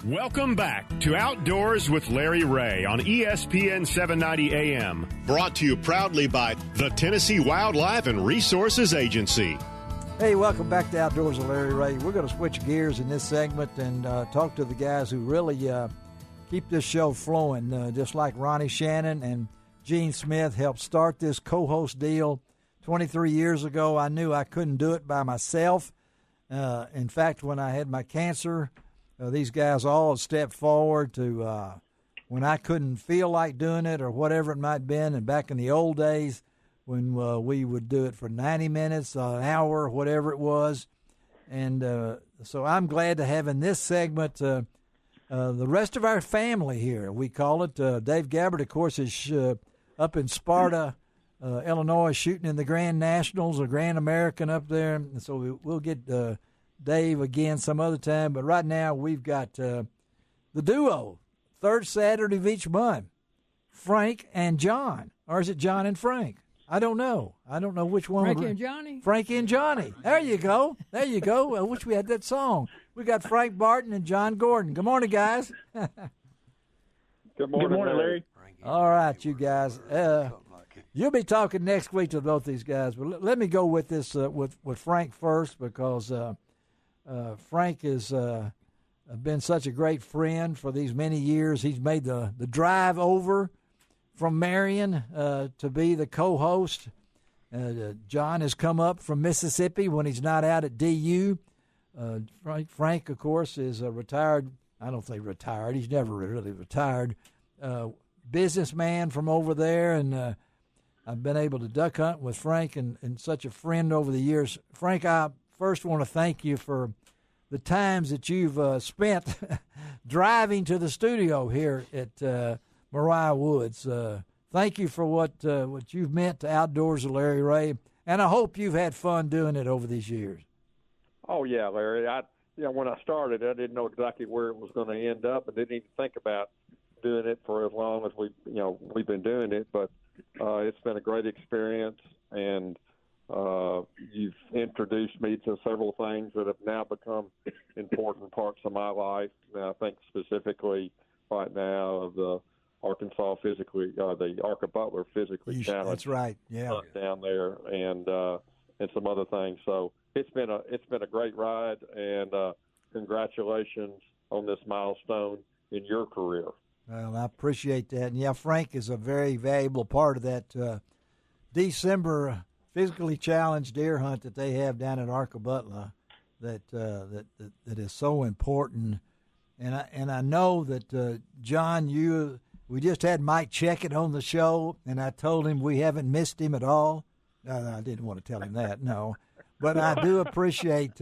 Welcome back to Outdoors with Larry Ray on ESPN 790 AM. Brought to you proudly by the Tennessee Wildlife and Resources Agency. Hey, welcome back to Outdoors with Larry Ray. We're going to switch gears in this segment and talk to the guys who really keep this show flowing, just like Ronnie Shannon and Gene Smith helped start this co-host deal 23 years ago. I knew I couldn't do it by myself. In fact, when I had my cancer, these guys all stepped forward to when I couldn't feel like doing it or whatever it might have been. And back in the old days when we would do it for 90 minutes, an hour, whatever it was. And so I'm glad to have in this segment the rest of our family here. We call it. Dave Gabbard, of course, is up in Sparta, Illinois, shooting in the Grand Nationals, or Grand American up there. And so we'll get Dave again some other time, but right now we've got the duo, third Saturday of each month, Frank and John. Or is it John and Frank? I don't know. I don't know which one. Frankie and Johnny? Frankie and Johnny. There you go. There you go. I wish we had that song. We got Frank Barton and John Gordon. Good morning, guys. Good morning, Larry. All right, you guys. You'll be talking next week to both these guys, but let me go with this with Frank first, because Frank has been such a great friend for these many years. He's made the drive over from Marion to be the co-host. John has come up from Mississippi when he's not out at DU. Frank, of course, is a retired, I don't say retired, he's never really retired, businessman from over there, and I've been able to duck hunt with Frank and such a friend over the years. Frank, I first want to thank you for the times that you've spent driving to the studio here at Mariah Woods. Thank you for what you've meant to Outdoors with Larry Ray, and I hope you've had fun doing it over these years. Oh yeah, Larry. When I started, I didn't know exactly where it was going to end up, and didn't even think about doing it for as long as we've been doing it. But it's been a great experience, and you've introduced me to several things that have now become important parts of my life. And I think specifically right now of the Arkansas the Arca Butler physically challenge. That's right. Yeah. Down there, and some other things. So it's been a great ride, and congratulations on this milestone in your career. Well, I appreciate that. And, yeah, Frank is a very valuable part of that December physically challenged deer hunt that they have down at Arca Butler that is so important. And I know that, John, we just had Mike Checkett on the show, and I told him we haven't missed him at all. No, I didn't want to tell him that, no. But I do appreciate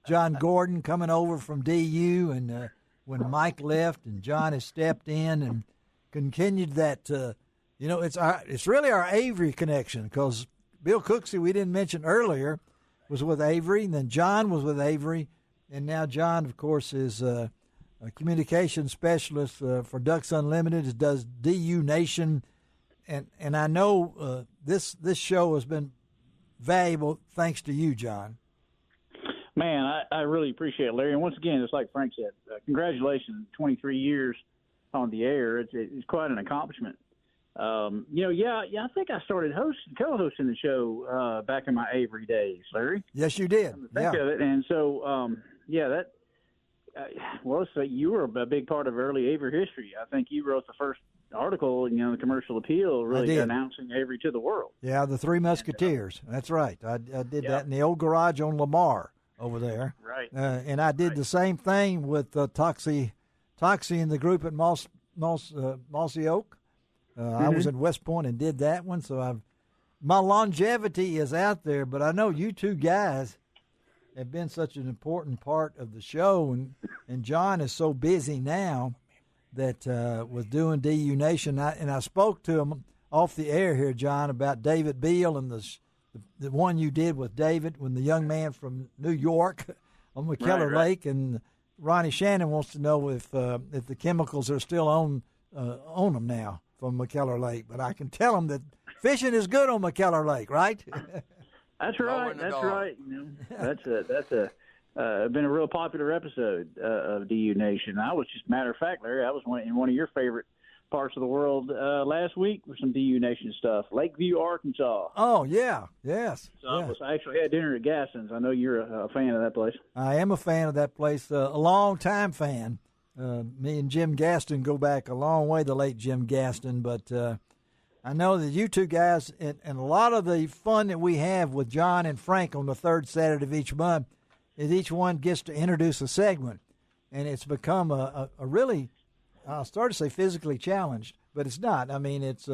John Gordon coming over from DU, and when Mike left and John has stepped in and continued that, it's really our Avery connection, because Bill Cooksey, we didn't mention earlier, was with Avery, and then John was with Avery, and now John, of course, is a communication specialist for Ducks Unlimited, does DU Nation, and I know this show has been valuable thanks to you, John. Man, I really appreciate it, Larry. And once again, it's like Frank said, congratulations, 23 years on the air. It's quite an accomplishment. I think I started co-hosting the show back in my Avery days, Larry. Yes, you did. Think of it. And so, so you were a big part of early Avery history. I think you wrote the first article, the Commercial Appeal, really announcing Avery to the world. Yeah, the Three Musketeers. That's right. I did that in the old garage on Lamar over there. Right. And I did the same thing with Toxie and the group at Mossy Oak. I was in West Point and did that one, so my longevity is out there. But I know you two guys, have been such an important part of the show, and John is so busy now that was doing DU Nation. I spoke to him off the air here, John, about David Beal and the one you did with David when the young man from New York on McKellar Lake, and Ronnie Shannon wants to know if the chemicals are still on them now from McKellar Lake. But I can tell them that fishing is good on McKellar Lake, right? That's right. That's right. That's been a real popular episode of DU Nation. I was just, matter of fact, Larry, I was in one of your favorite parts of the world last week with some DU Nation stuff, Lakeview, Arkansas. Oh, yeah. Yes. So I actually had dinner at Gaston's. I know you're a fan of that place. I am a fan of that place, a long-time fan. Me and Jim Gaston go back a long way, the late Jim Gaston, but I know that you two guys, and a lot of the fun that we have with John and Frank on the third Saturday of each month is each one gets to introduce a segment, and it's become a really, I'll start to say physically challenged, but it's not. I mean, it's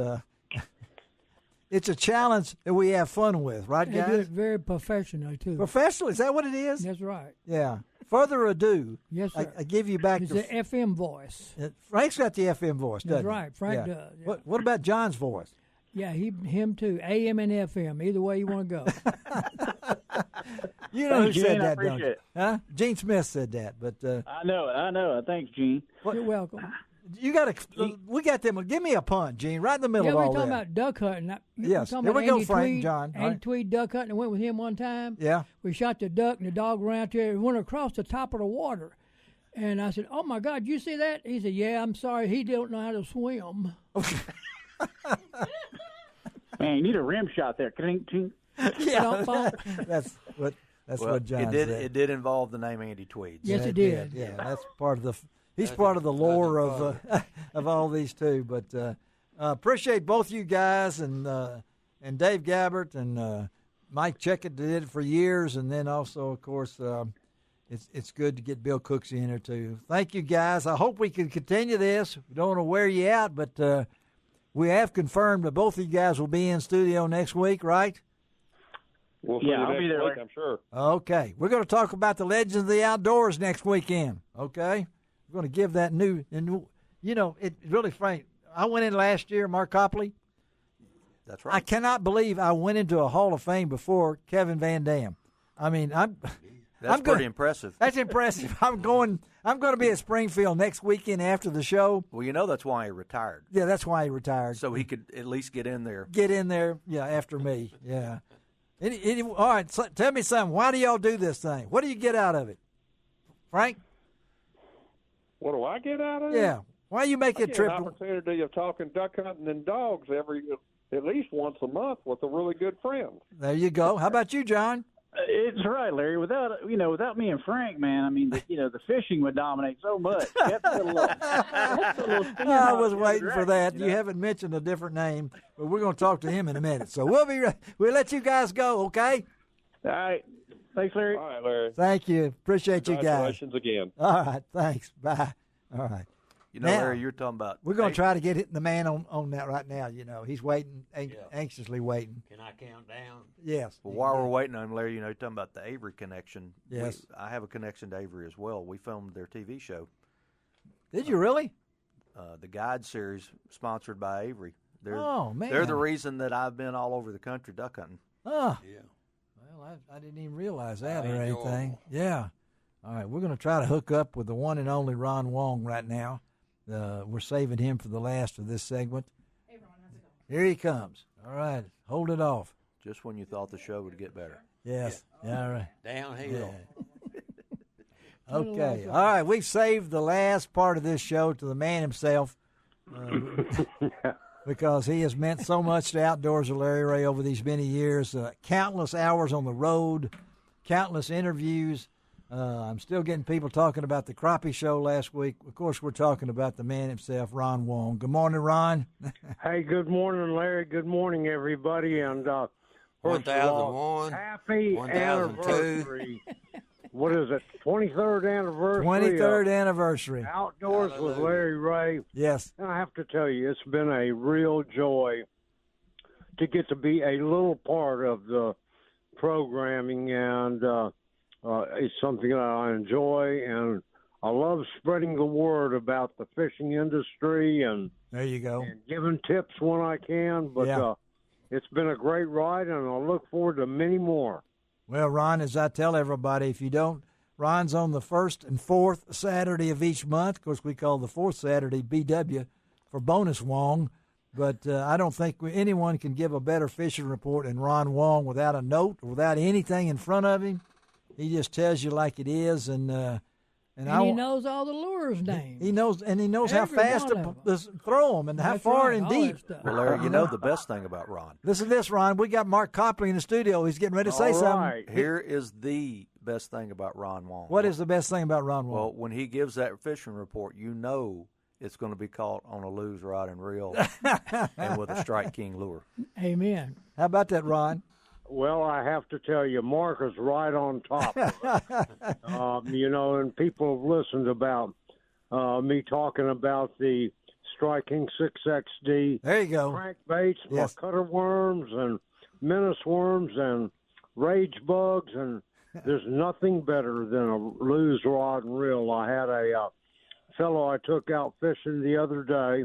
it's a challenge that we have fun with, right, guys? They do it very professionally, too. Professional? Is that what it is? That's right. Yeah. Further ado, yes, sir. I give you back the FM voice. Frank's got the FM voice, doesn't he? That's right. Frank does. Yeah. What about John's voice? Yeah, him too. AM and FM. Either way you want to go. You know who said that, don't you? Huh? Gene Smith said that, but I know. Thanks, Gene. You're welcome. You got to. We got them. Give me a pun, Gene. Right in the middle of all that. Yeah, we're talking about duck hunting. Yes. Here we go, Frank. John. Andy Tweed duck hunting. I went with him one time. Yeah. We shot the duck, and the dog ran out there and went across the top of the water. And I said, "Oh my God, you see that?" He said, "Yeah, I'm sorry. He don't know how to swim." Man, you need a rim shot there. Yeah. That's what John said. It did involve the name Andy Tweed. Yes, it did. Yeah, that's part of the. He's part of the lore of all these two. But appreciate both you guys and Dave Gabbert and Mike Checkett did it for years, and then also, of course, it's good to get Bill Cooksey in here too. Thank you guys. I hope we can continue this. We don't want to wear you out, but we have confirmed that both of you guys will be in studio next week, right? We'll see I'll be there. Week, I'm sure. Okay. We're going to talk about the Legends of the Outdoors next weekend, okay? We're going to give that new, and you know, it really, Frank, I went in last year, Mark Copley. That's right. I cannot believe I went into a Hall of Fame before Kevin Van Dam. I mean, That's pretty impressive. That's impressive. I'm going to be at Springfield next weekend after the show. Well, you know that's why he retired. Yeah, that's why he retired. So he could at least get in there. Yeah, after me. Yeah. All right, so tell me something. Why do y'all do this thing? What do you get out of it? Frank? What do I get out of it? Yeah. Why you make a trip? An opportunity of talking duck hunting and dogs at least once a month with a really good friend. There you go. How about you, John? It's right, Larry. Without me and Frank, man, I mean, the fishing would dominate so much. I was waiting for that. You haven't mentioned a different name, but we're going to talk to him in a minute. So we'll let you guys go, okay? All right. Thanks, Larry. All right, Larry. Thank you. Appreciate you guys. Congratulations again. All right. Thanks. Bye. All right. You know, Larry, you're talking about. We're going to try to get the man on that right now. You know, he's waiting, anxiously waiting. Can I count down? Yes. Well, while we're waiting on him, Larry, you know, you're talking about the Avery connection. Yes. I have a connection to Avery as well. We filmed their TV show. Did you really? The Guide series sponsored by Avery. Man. They're the reason that I've been all over the country duck hunting. Oh. Yeah. Well, I didn't even realize that or anything. Yeah. All right. We're going to try to hook up with the one and only Ron Wong right now. We're saving him for the last of this segment. Hey, Ron, how's it going? Here he comes. All right. Hold it off. Just when you thought the show would get better. Yes. Yeah. All right. Downhill. Yeah. Okay. All right. We've saved the last part of this show to the man himself because he has meant so much to Outdoors with Larry Ray over these many years. Countless hours on the road, countless interviews. I'm still getting people talking about the crappie show last week. Of course, we're talking about the man himself, Ron Wong. Good morning, Ron. Hey, good morning, Larry. Good morning, everybody. And 1001, happy 1002. anniversary. What is it? 23rd anniversary. 23rd anniversary. Outdoors with Larry Ray. Yes. And I have to tell you, it's been a real joy to get to be a little part of the programming and It's something that I enjoy, and I love spreading the word about the fishing industry and there you go, and giving tips when I can. But it's been a great ride, and I look forward to many more. Well, Ron, as I tell everybody, if you don't, Ron's on the first and fourth Saturday of each month. Of course, we call the fourth Saturday BW for Bonus Wong. But I don't think anyone can give a better fishing report than Ron Wong without a note or without anything in front of him. He just tells you like it is, and he knows all the lures names. He knows how fast to throw them and how far and deep. Well, Larry, you know the best thing about Ron. Listen to this, Ron. We got Mark Copley in the studio. He's getting ready to say something. Here is the best thing about Ron Wong. What is the best thing about Ron Wong? Well, when he gives that fishing report, you know it's going to be caught on a lose rod and reel and with a Strike King lure. Amen. How about that, Ron? Well, I have to tell you, Mark is right on top of it. And people have listened about me talking about the Strike King 6XD. There you go. Crankbaits, cutter worms, and menace worms, and rage bugs, and there's nothing better than a lose rod and reel. I had a fellow I took out fishing the other day,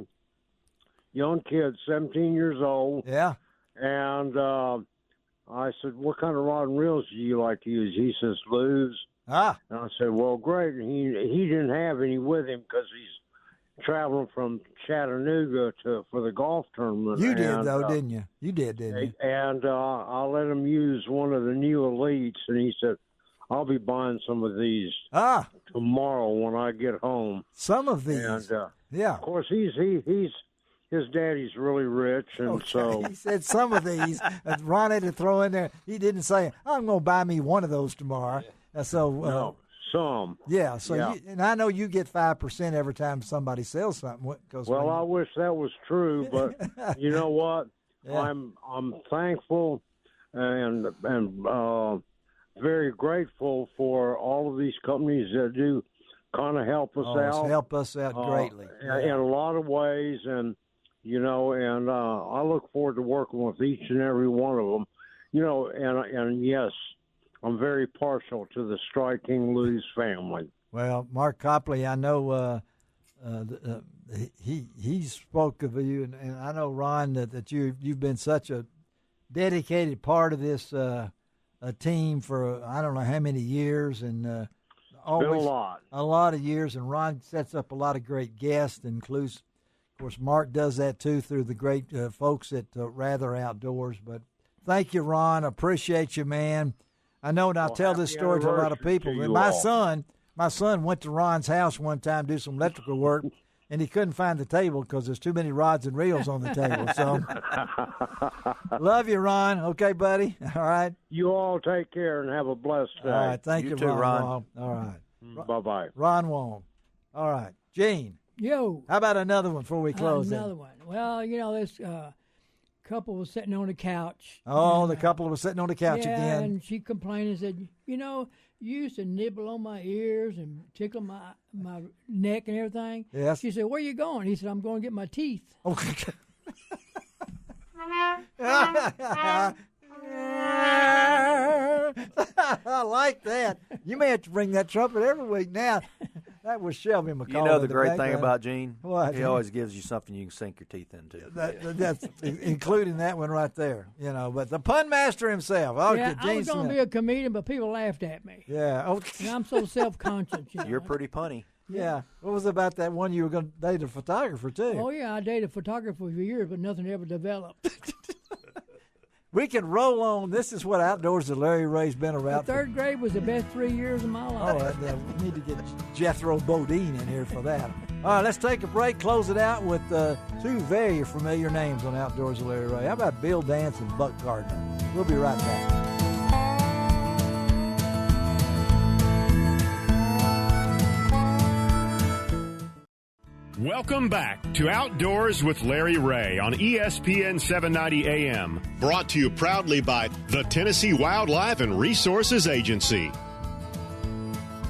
young kid, 17 years old. Yeah. And I said, what kind of rod and reels do you like to use? He says, lose. Ah. And I said, well, great. And he didn't have any with him because he's traveling from Chattanooga for the golf tournament. You did, though, didn't you? You didn't you? And I let him use one of the new Elites, and he said, I'll be buying some of these tomorrow when I get home. Some of these? And, yeah. Of course, his daddy's really rich, and so... He said some of these. Ron had to throw in there. He didn't say, I'm going to buy me one of those tomorrow. No, some. Yeah, so and I know you get 5% every time somebody sells something. Well, I wish that was true, but you know what? Yeah. I'm thankful and very grateful for all of these companies that do kind of help us out. Help us out greatly. In a lot of ways, and I look forward to working with each and every one of them. And yes, I'm very partial to the Strike King Lewis family. Well, Mark Copley, I know he spoke of you, and I know, Ron, that you've been such a dedicated part of this team for I don't know how many years, and always a lot of years. And Ron sets up a lot of great guests, includes, of course, Mark does that too through the great folks at Rather Outdoors. But thank you, Ron. Appreciate you, man. I know, and I'll tell this story to a lot of people. My son went to Ron's house one time to do some electrical work, and he couldn't find the table because there's too many rods and reels on the table. So, love you, Ron. Okay, buddy? All right? You all take care and have a blessed day. All right. Thank you, too, Ron Wong. All right. Bye-bye. Ron Wong. All right. Gene. Yo. How about another one before we close? Another one. Well, this couple was sitting on the couch. Oh, the couple was sitting on the couch again. And she complained and said, you used to nibble on my ears and tickle my neck and everything. Yes. She said, where are you going? He said, I'm going to get my teeth. Oh. I like that. You may have to bring that trumpet every week now. That was Shelby McCall. You know the great thing about Gene? What? He always gives you something you can sink your teeth into. That's including that one right there. But the pun master himself. Oh, yeah, I was going to be a comedian, but people laughed at me. Yeah. Oh. And I'm so self-conscious. You're pretty punny. Yeah. What was about that one you were going to date a photographer, too? Oh, yeah. I dated a photographer for years, but nothing ever developed. We can roll on. This is what Outdoors with Larry Ray's been about. The third grade was the best 3 years of my life. Oh, we need to get Jethro Bodine in here for that. All right, let's take a break, close it out with two very familiar names on Outdoors with Larry Ray. How about Bill Dance and Buck Gardner? We'll be right back. Welcome back to Outdoors with Larry Ray on ESPN 790 AM. Brought to you proudly by the Tennessee Wildlife and Resources Agency.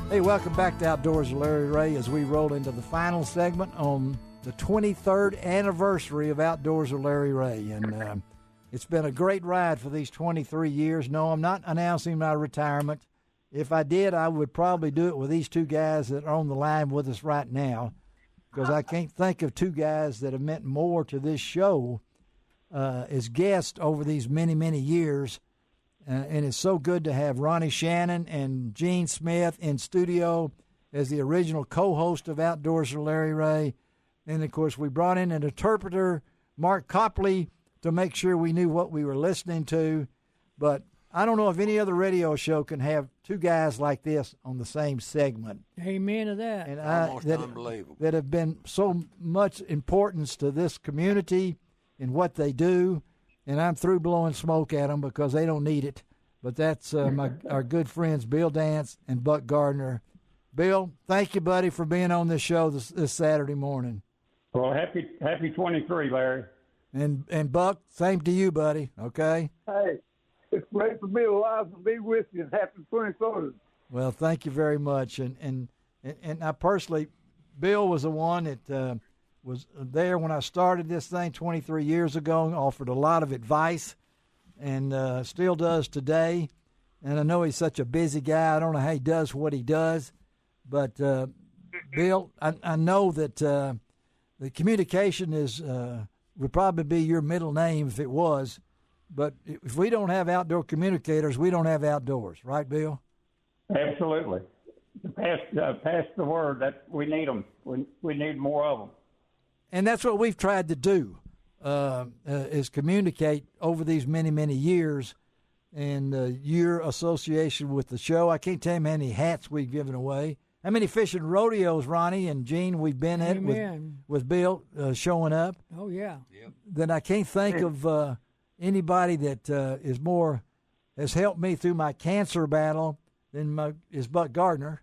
Hey, welcome back to Outdoors with Larry Ray as we roll into the final segment on the 23rd anniversary of Outdoors with Larry Ray. And it's been a great ride for these 23 years. No, I'm not announcing my retirement. if I did, I would probably do it with these two guys that are on the line with us right now, because I can't think of two guys that have meant more to this show as guests over these many, many years. And it's so good to have Ronnie Shannon and Gene Smith in studio as the original co-host of Outdoors with Larry Ray. And, of course, we brought in an interpreter, Mark Copley, to make sure we knew what we were listening to. But I don't know if any other radio show can have two guys like this on the same segment. Amen to that. And almost unbelievable. That have been so much importance to this community and what they do. And I'm through blowing smoke at them because they don't need it. But that's our good friends Bill Dance and Buck Gardner. Bill, thank you, buddy, for being on this show this Saturday morning. Well, happy 23, Larry. And Buck, same to you, buddy. Okay. Hey, it's great to be alive and be with you. Happy 23rd. Well, thank you very much. And I personally, Bill was the one that was there when I started this thing 23 years ago, offered a lot of advice, and still does today. And I know he's such a busy guy. I don't know how he does what he does. But, Bill, I know that the communication would probably be your middle name if it was. But if we don't have outdoor communicators, we don't have outdoors. Right, Bill? Absolutely. Pass the word that we need them. We need more of them. And that's what we've tried to do, is communicate over these many, many years. And your association with the show, I can't tell you how many hats we've given away. How many fishing rodeos, Ronnie and Gene, we've been at with Bill showing up. Oh, yeah. Yep. Then I can't think of anybody that has helped me through my cancer battle is Buck Gardner.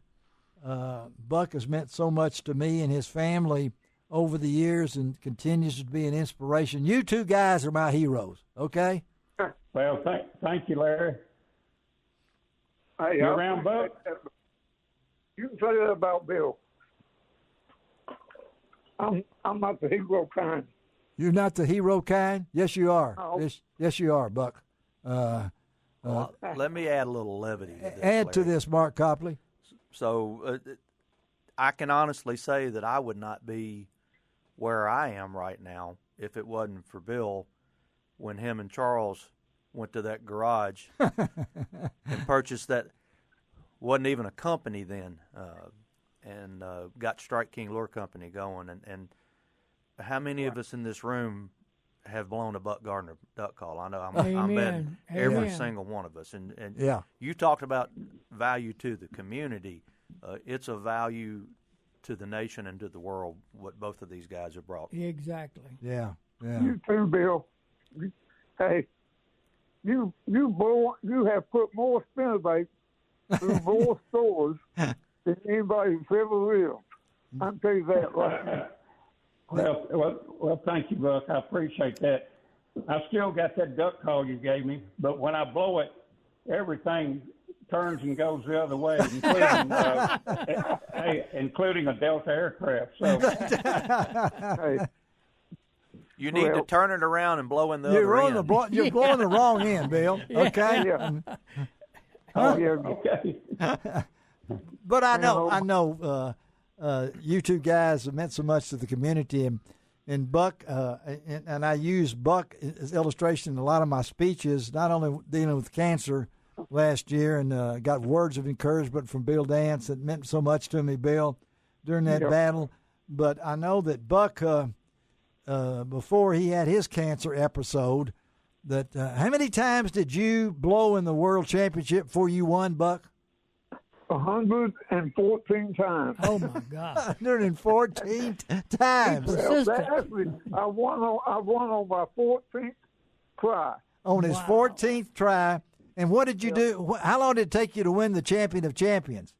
Buck has meant so much to me and his family over the years and continues to be an inspiration. You two guys are my heroes, okay? Well, thank you, Larry. Hey, you around, Buck? You can say that about Bill. I'm not the hero kind. You're not the hero kind? Yes, you are. Oh. Yes, you are, Buck. Let me add a little levity to this, Add to this, Mark Copley. So I can honestly say that I would not be where I am right now if it wasn't for Bill when him and Charles went to that garage and purchased that. Wasn't even a company then, and got Strike King Lure Company going. And how many of us in this room have blown a Buck Gardner duck call? I know I'm betting every single one of us. And yeah. You talked about value to the community. It's a value to the nation and to the world what both of these guys have brought. Exactly. Yeah. You too, Bill. Hey, you have put more spinnerbait through more stores than anybody's ever lived. I can tell you that right now. Well, thank you, Buck. I appreciate that. I still got that duck call you gave me, but when I blow it, everything turns and goes the other way, including a Delta aircraft. So, you need to turn it around and blow in the other end. You're blowing the wrong end, Bill. Okay. Yeah. Okay. But I know. You two guys have meant so much to the community, and Buck, and I use Buck as illustration in a lot of my speeches, not only dealing with cancer last year, and got words of encouragement from Bill Dance that meant so much to me, Bill, during that battle. But I know that Buck, before he had his cancer episode, that how many times did you blow in the World Championship before you won, Buck? 114 times. Oh my God! 114 times. Well, actually, I won on my 14th try. On his 14th try, and what did you do? How long did it take you to win the Champion of Champions?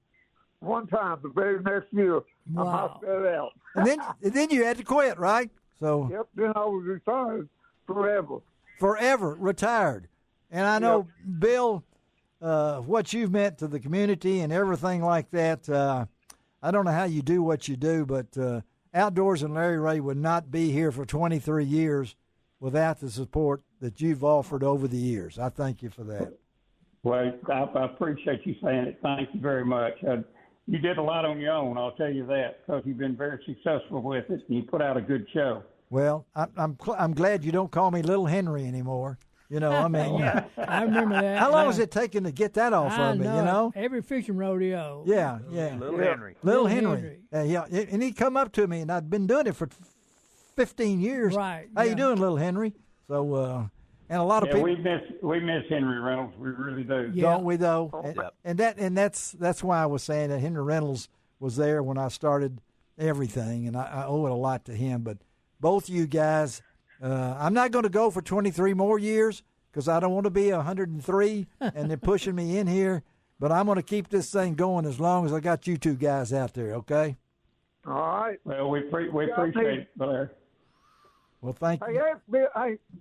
One time, the very next year, I knocked that out. And then you had to quit, right? So. Yep. Then I was retired forever. Forever retired, and I know Bill. What you've meant to the community and everything like that, I don't know how you do what you do, but Outdoors and Larry Ray would not be here for 23 years without the support that you've offered over the years. I thank you for that. Well, I appreciate you saying it. Thank you very much. You did a lot on your own, I'll tell you that, because you've been very successful with it, and you put out a good show. Well, I'm glad you don't call me Little Henry anymore. You know, I mean, I remember that. How long has it taken to get that off of me? You know, every fishing rodeo. Yeah. Little Henry. Yeah, and he'd come up to me, and I'd been doing it for 15 years. Right. How you doing, Little Henry? So, and a lot of people. We miss Henry Reynolds. We really do. Don't we though? And that's why I was saying that Henry Reynolds was there when I started everything, and I owe it a lot to him. But both you guys. I'm not going to go for 23 more years because I don't want to be 103 and they're pushing me in here. But I'm going to keep this thing going as long as I got you two guys out there, okay? All right. Well, we appreciate it, Blair. Well, thank you. Ask Bill,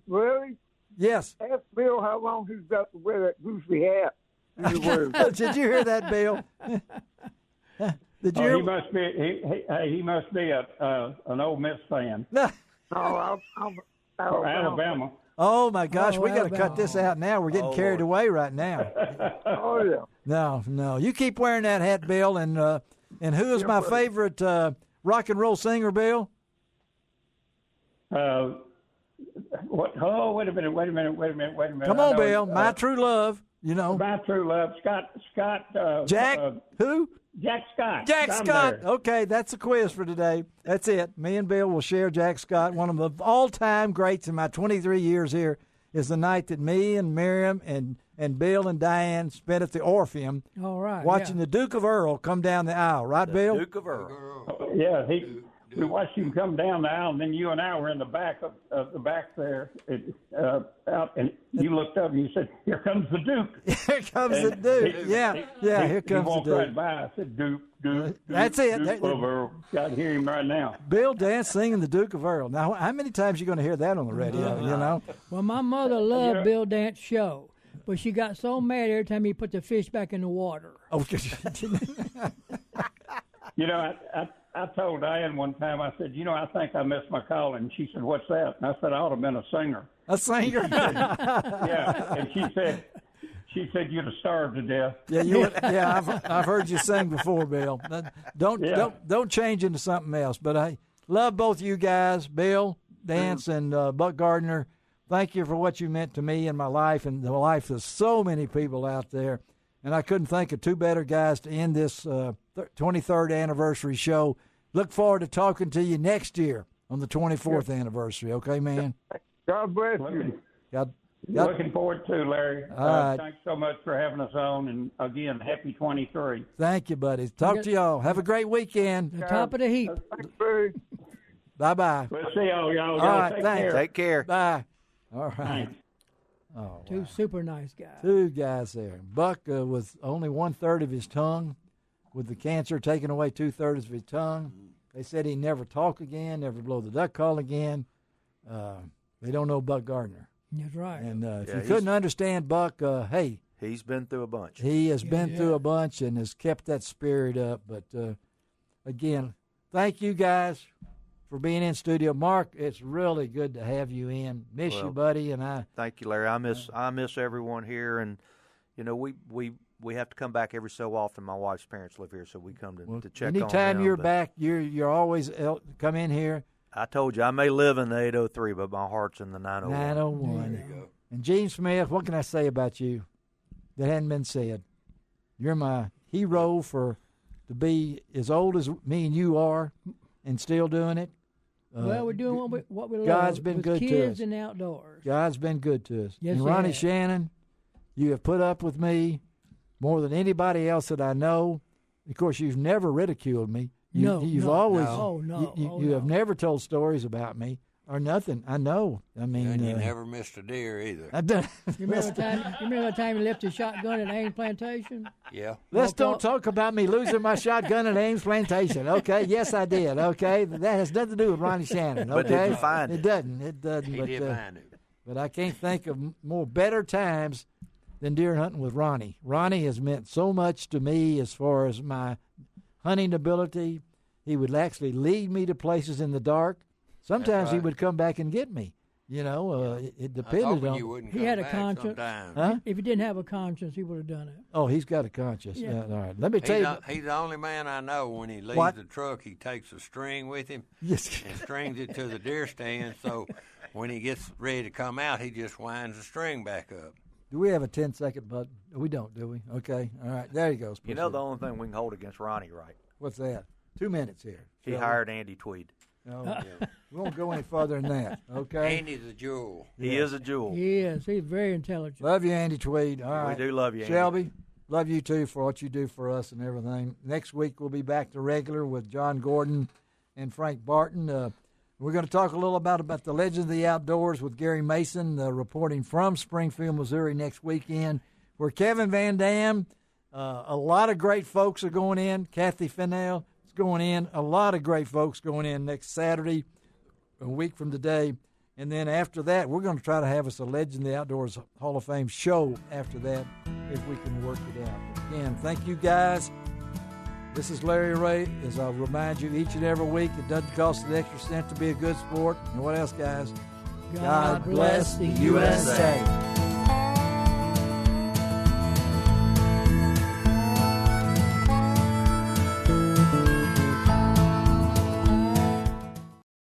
really? Yes. Ask Bill how long he's got to wear that goofy hat. Did you hear that, Bill? Did you? He must be an Ole Miss fan. No, I'm Alabama. Oh my gosh, we got to cut this out now. We're getting carried away right now. Oh yeah. No. You keep wearing that hat, Bill. And who is my favorite rock and roll singer, Bill? What? Oh, wait a minute. Come on, Bill. My True Love. You know. My True Love. Scott. Jack. Who? Jack Scott. Jack Scott. Okay, that's a quiz for today. That's it. Me and Bill will share Jack Scott. One of the all-time greats in my 23 years here is the night that me and Miriam and Bill and Diane spent at the Orpheum watching the Duke of Earl come down the aisle. Right, Bill? Duke of Earl. Yeah, we watched him come down the aisle, and then you and I were in the back of the back there, out, and you looked up and you said, "Here comes the Duke." Here comes the Duke. Here comes the Duke. He walked right by. I said, "Duke." That's it. Duke of Earl. Got to hear him right now. Bill Dance singing the Duke of Earl. Now, how many times are you going to hear that on the radio? You know. Well, my mother loved Bill Dance show, but she got so mad every time he put the fish back in the water. Okay. You know, I told Diane one time, I said, I think I missed my calling. And she said, "What's that?" And I said, "I ought to have been a singer." A singer? Yeah. And she said, "You'd have starved to death." Yeah, I've heard you sing before, Bill. Don't change into something else. But I love both you guys, Bill Dance and Buck Gardner. Thank you for what you meant to me in my life and the life of so many people out there. And I couldn't think of two better guys to end this 23rd anniversary show. Look forward to talking to you next year on the 24th anniversary. Okay, man? God bless you. Looking forward to, Larry. All right. Thanks so much for having us on. And, again, happy 23. Thank you, buddy. Talk to y'all. Have a great weekend. The top of the heap. Bye-bye. We'll see y'all. All right, Take care. Bye. All right. Thanks. Oh, Two super nice guys. Two guys there. Buck with only 1/3 of his tongue, with the cancer taking away 2/3 of his tongue. They said he'd never talk again, never blow the duck call again. They don't know Buck Gardner. That's right. And if you couldn't understand Buck, hey. He's been through a bunch. He has been through a bunch and has kept that spirit up. But, again, thank you guys for being in studio. Mark, it's really good to have you in. Miss you, buddy, and I. Thank you, Larry. I miss everyone here, and we have to come back every so often. My wife's parents live here, so we come to check on them. Anytime you're back, you're always come in here. I told you I may live in the 803, but my heart's in the 901. 901. There you go. And Gene Smith, what can I say about you that hadn't been said? You're my hero to be as old as me and you are, and still doing it. Well, we're doing what we love. God's been good to us. Kids and outdoors. God's been good to us. Yes, and Ronnie Shannon, you have put up with me more than anybody else that I know. Of course, you've never ridiculed me. You've always. You have never told stories about me or nothing. I know. I mean, and you never missed a deer either. You remember the time you left your shotgun at Ames Plantation? Yeah. Don't talk about me losing my shotgun at Ames Plantation. Okay. Yes, I did. Okay. That has nothing to do with Ronnie Shannon. Okay. But did you find it? It doesn't. It doesn't. He did find it. But I can't think of more better times than deer hunting with Ronnie. Ronnie has meant so much to me as far as my hunting ability. He would actually lead me to places in the dark. Sometimes he would come back and get me. It depended on. He had a conscience. Huh? If he didn't have a conscience, he would have done it. Oh, he's got a conscience. Yeah. All right. Let me tell you. He's the only man I know. When he leaves the truck, he takes a string with him and strings it to the deer stand. So when he gets ready to come out, he just winds the string back up. Do we have a 10-second button? We don't, do we? Okay. All right. There he goes. You know the only thing we can hold against Ronnie, right? What's that? 2 minutes here. He hired Andy Tweed. No, we won't go any further than that. Okay. Andy's a jewel. He is a jewel. He is. He's very intelligent. Love you, Andy Tweed. All right. We do love you, Andy. Shelby, love you too for what you do for us and everything. Next week we'll be back to regular with John Gordon and Frank Barton. We're going to talk a little about the Legends of the Outdoors with Gary Mason, reporting from Springfield, Missouri next weekend, where Kevin Van Dam, a lot of great folks are going in. Kathy Fennell is going in. A lot of great folks going in next Saturday, a week from today. And then after that, we're going to try to have us a Legends of the Outdoors Hall of Fame show after that, if we can work it out. Again, thank you guys. This is Larry Ray. As I'll remind you each and every week, it doesn't cost an extra cent to be a good sport. And what else, guys? God bless the USA.